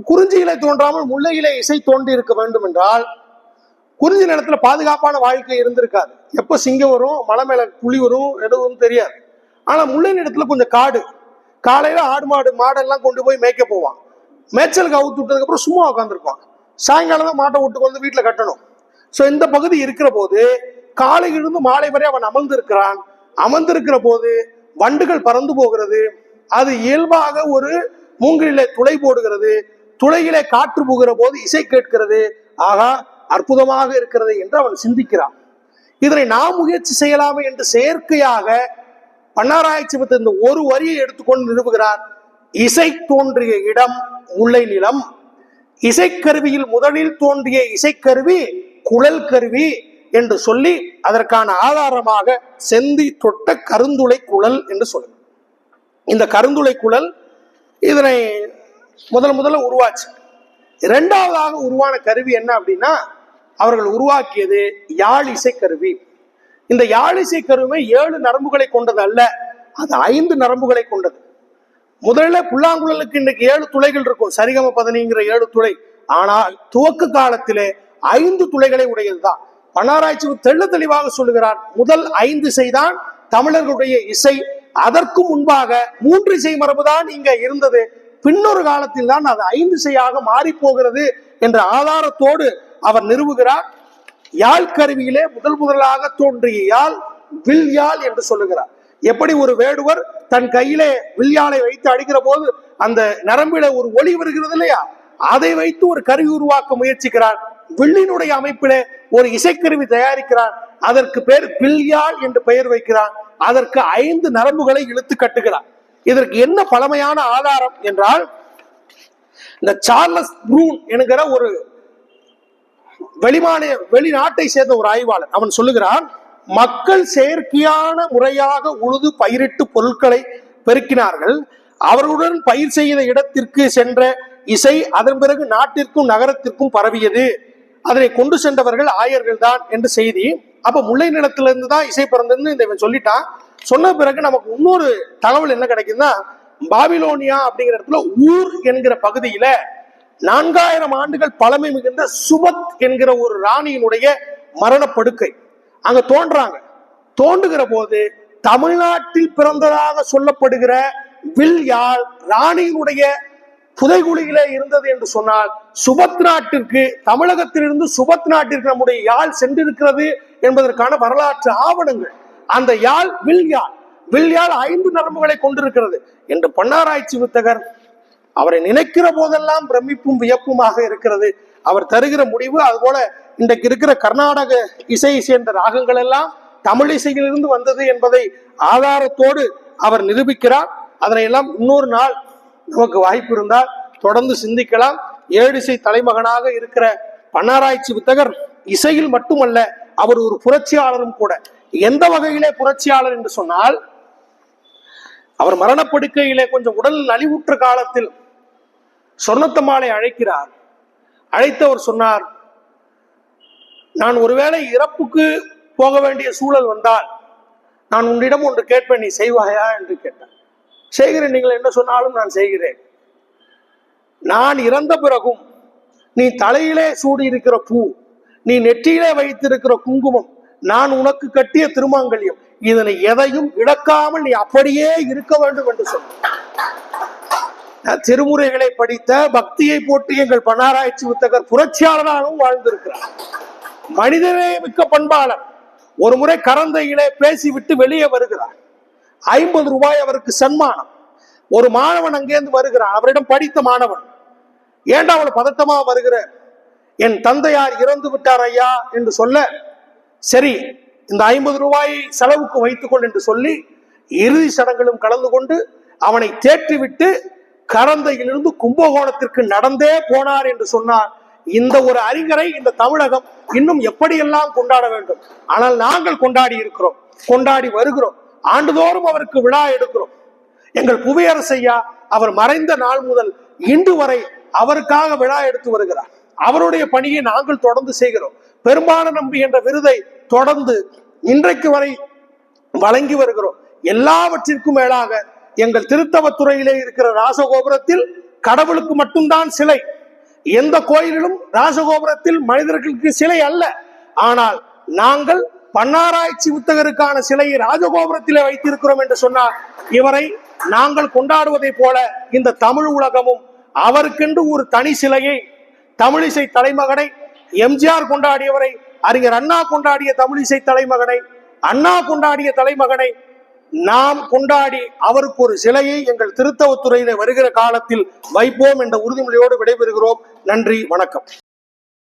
குறிஞ்சியிலே தோன்றாமல் முல்லையிலே இசை தோன்றி இருக்க வேண்டும் என்றால், குறிஞ்சி நிலத்துல பாதுகாப்பான வாழ்க்கை இருந்திருக்காது. எப்ப சிங்கம் வரும், மலை மேல புலி வரும், எதுவும் தெரியாது. ஆனா முல்லை நிலத்துல கொஞ்சம் காடு, காலையில ஆடு மாடெல்லாம் கொண்டு போய் மேய்க்க போவான். மேய்ச்சலுக்கு அவுத்து விட்டதுக்கு அப்புறம் சும்மா உட்காந்துருப்பான். சாயங்காலம் தான் மாட்டை விட்டு வந்து வீட்டுல கட்டணும். சோ இந்த பகுதி இருக்கிற போது காலையிலிருந்து மாலை வரை அவன் அமர்ந்திருக்கிறான். அமர்ந்திருக்கிற போது வண்டுகள் பறந்து போகிறது, அது இயல்பாக ஒரு மூங்கிலே துளை போடுகிறது, துளையிலே காற்று போகிற போது இசை கேட்கிறது. ஆகா, அற்புதமாக இருக்கிறது என்று அவன் சிந்திக்கிறான். இதனை நாம் முயற்சி செய்யலாமே என்று செயற்கையாக பன்னாராய்ச்சி இந்த ஒரு வரியை எடுத்துக்கொண்டு நிறுவுகிறார். இசை தோன்றிய இடம் முல்லை நிலம், இசைக்கருவியில் முதலில் தோன்றிய இசைக்கருவி குழல் கருவி என்று சொல்லி அதற்கான ஆதாரமாக செந்தி தொட்ட கருந்துளை குழல் என்று சொல்லுங்க. இந்த கருந்துளை குழல் இதனை முதல்ல உருவாச்சு. இரண்டாவதாக உருவான கருவி என்ன அப்படின்னா, அவர்கள் உருவாக்கியது யாழ் இசை கருவி. இந்த யாழ் இசை கருவி 7 நரம்புகளை கொண்டது அல்ல, அது 5 நரம்புகளை கொண்டது. முதல்ல புல்லாங்குழலுக்கு இன்னைக்கு 7 துளைகள் இருக்கும், சரிகம பதனிங்கிற 7 துளை. ஆனால் துவக்க காலத்திலே 5 துளைகளை உடையதுதான். பன்னாராய்ச்சி தெள்ள தெளிவாக சொல்லுகிறார். முதல் 5 இசைதான் தமிழர்களுடைய இசை. அதற்கு முன்பாக 3 இசை மரபுதான் இங்க இருந்தது. பின்னொரு காலத்தில் தான் அது 5 இசையாக மாறி போகிறது என்ற ஆதாரத்தோடு அவர் நிறுவுகிறார். யாழ் கருவியிலே முதலாக தோன்றிய யாழ் வில் யாழ் என்று சொல்லுகிறார். எப்படி ஒரு வேடுவர் தன் கையிலே வில்யாலை வைத்து அடிக்கிற போது அந்த நரம்பில ஒரு ஒளி வருகிறது இல்லையா, அதை வைத்து ஒரு கருவி உருவாக்க முயற்சிக்கிறார். வில்லினுடைய அமைப்பிலே ஒரு இசைக்கருவி தயாரிக்கிறார். அதற்கு பேர் வில்யால் என்று பெயர் வைக்கிறார். அதற்கு 5 நரம்புகளை இழுத்து கட்டுகிறார். இதற்கு என்ன பழமையான ஆதாரம் என்றால், இந்த சார்லஸ் ப்ரூன் என்கிற ஒரு வெளிநாட்டை சேர்ந்த ஒரு ஆய்வாளர் அவன் சொல்லுகிறான், மக்கள் செயற்கையான முறையாக உழுது பயிரிட்டு பொருட்களை பெருக்கினார்கள். அவர்களுடன் பயிர் செய்த இடத்திற்கு சென்ற இசை அதன் பிறகு நாட்டிற்கும் நகரத்திற்கும் பரவியது. அதனை கொண்டு சென்றவர்கள் ஆயர்கள் தான் என்று செய்தி. அப்ப முல்லை நிலத்திலிருந்து தான் இசை பிறந்ததுன்னு இவன் சொல்லிட்டான். சொன்ன பிறகு நமக்கு இன்னொரு தகவல் என்ன கிடைக்குதுன்னா, பாபிலோனியா அப்படிங்கிற இடத்துல ஊர் என்கிற பகுதியில 4000 ஆண்டுகள் பழமை மிகுந்த சுபத் என்கிற ஒரு ராணியினுடைய மரணப்படுக்கை அங்க தோன்றாங்க. தோன்றுகிற போது தமிழ்நாட்டில் பிறந்ததாக சொல்லப்படுகிற வில்யால் ராணியினுடைய புதைகுழியில இருந்தது என்று சொன்னால், சுபத் நாட்டிற்கு, தமிழகத்திலிருந்து சுபத் நாட்டிற்கு நம்முடைய யாழ் சென்றிருக்கிறது என்பதற்கான வரலாற்று ஆவணங்கள். அந்த யாழ் வில்யால் 5 நரம்புகளை கொண்டிருக்கிறது என்று பன்னாராய்ச்சி வித்தகர் அவரை நினைக்கிற போதெல்லாம் பிரமிப்பும் வியப்புமாக இருக்கிறது அவர் தருகிற முடிவு. அதுபோல இன்றைக்கு இருக்கிற கர்நாடக இசையை சேர்ந்த ராகங்கள் எல்லாம் தமிழ் இசையிலிருந்து வந்தது என்பதை ஆதாரத்தோடு அவர் நிரூபிக்கிறார். அதனை எல்லாம் இன்னொரு நாள் நமக்கு வாய்ப்பு இருந்தால் தொடர்ந்து சிந்திக்கலாம். ஏழிசை தலைமகனாக இருக்கிற பன்னாராய்ச்சி வித்தகர் இசையில் மட்டுமல்ல, அவர் ஒரு புரட்சியாளரும் கூட. எந்த வகையிலே புரட்சியாளர் என்று சொன்னால், அவர் மரணப்படுக்கையிலே கொஞ்சம் உடல் நலிவுற்ற காலத்தில் சொர்ணத்தம்மாளை அழைக்கிறார். அழைத்தவர் சொன்னார், நான் ஒருவேளை இறப்புக்கு போக வேண்டிய சூழல் வந்தால் நான் உன்னிடம் ஒன்று கேட்பேன், நீ செய்வாயா என்று கேட்டார். செய்கிறேன், நீங்கள் என்ன சொன்னாலும் நான் செய்கிறேன். நான் இறந்த பிறகும் நீ தலையிலே சூடி இருக்கிற பூ, நீ நெற்றியிலே வைத்திருக்கிற குங்குமம், நான் உனக்கு கட்டிய திருமாங்கல்யம், இதனை எதையும் இழக்காமல் நீ அப்படியே இருக்க வேண்டும் என்று சொன்ன. திருமுறைகளை படித்த, பக்தியை போட்டு எங்கள் பன்னாராய்ச்சி வித்தகர் புரட்சியாளராகவும் வாழ்ந்திருக்கிறார். மனிதனே மிக்க பண்பாளர். ஒரு முறை கரந்தையிலே பேசிவிட்டு வெளியே வருகிறார். 50 ரூபாய் அவருக்கு சன்மானம். ஒரு மாணவன் அங்கேருந்து வருகிறான். அவரிடம் படித்த மாணவன், ஏண்டா அவள் பதட்டமா வருகிற, என் தந்தையார் இறந்து விட்டார் ஐயா என்று சொல்ல, சரி இந்த 50 ரூபாயை செலவுக்கு வைத்துக்கொள் என்று சொல்லி இறுதி சடங்கிலும் கலந்து கொண்டு அவனை தேற்றிவிட்டு கரந்தையிலிருந்து கும்பகோணத்திற்கு நடந்தே போனார் என்று சொன்னார். இந்த ஒரு அறிஞரை இந்த தமிழகம் இன்னும் எப்படியெல்லாம் கொண்டாட வேண்டும். ஆனால் நாங்கள் கொண்டாடி இருக்கிறோம், கொண்டாடி வருகிறோம். ஆண்டுதோறும் அவருக்கு விழா எடுக்கிறோம். எங்கள் புவியரசையா அவர் மறைந்த நாள் முதல் இன்று வரை அவருக்காக விழா எடுத்து வருகிறார். அவருடைய பணியை நாங்கள் தொடர்ந்து செய்கிறோம். பெரும்பான நம்பி என்ற விருதை தொடர்ந்து இன்றைக்கு வரை வழங்கி வருகிறோம். எல்லாவற்றிற்கும் மேலாக எங்கள் திருத்தவத்துறையிலே இருக்கிற ராசகோபுரத்தில் கடவுளுக்கு மட்டும்தான் சிலை. எந்த கோயிலிலும் ராசகோபுரத்தில் மனிதர்களுக்கு சிலை அல்ல. ஆனால் நாங்கள் பன்னாராய்ச்சி வித்தகருக்கான சிலையை ராஜகோபுரத்திலே வைத்திருக்கிறோம் என்று சொன்னார். இவரை நாங்கள் கொண்டாடுவதை போல இந்த தமிழ் உலகமும் அவருக்கென்று ஒரு தனி சிலையை, தமிழிசை தலைமகனை, எம்ஜிஆர் கொண்டாடியவரை, அறிஞர் அண்ணா கொண்டாடிய தமிழிசை தலைமகனை, அண்ணா கொண்டாடிய தலைமகனை நாம் கொண்டாடி அவருக்கு ஒரு சிலையை எங்கள் திருத்தவத்துறையில வருகிற காலத்தில் வைப்போம் என்ற உறுதிமொழியோடு விடைபெறுகிறோம். நன்றி, வணக்கம்.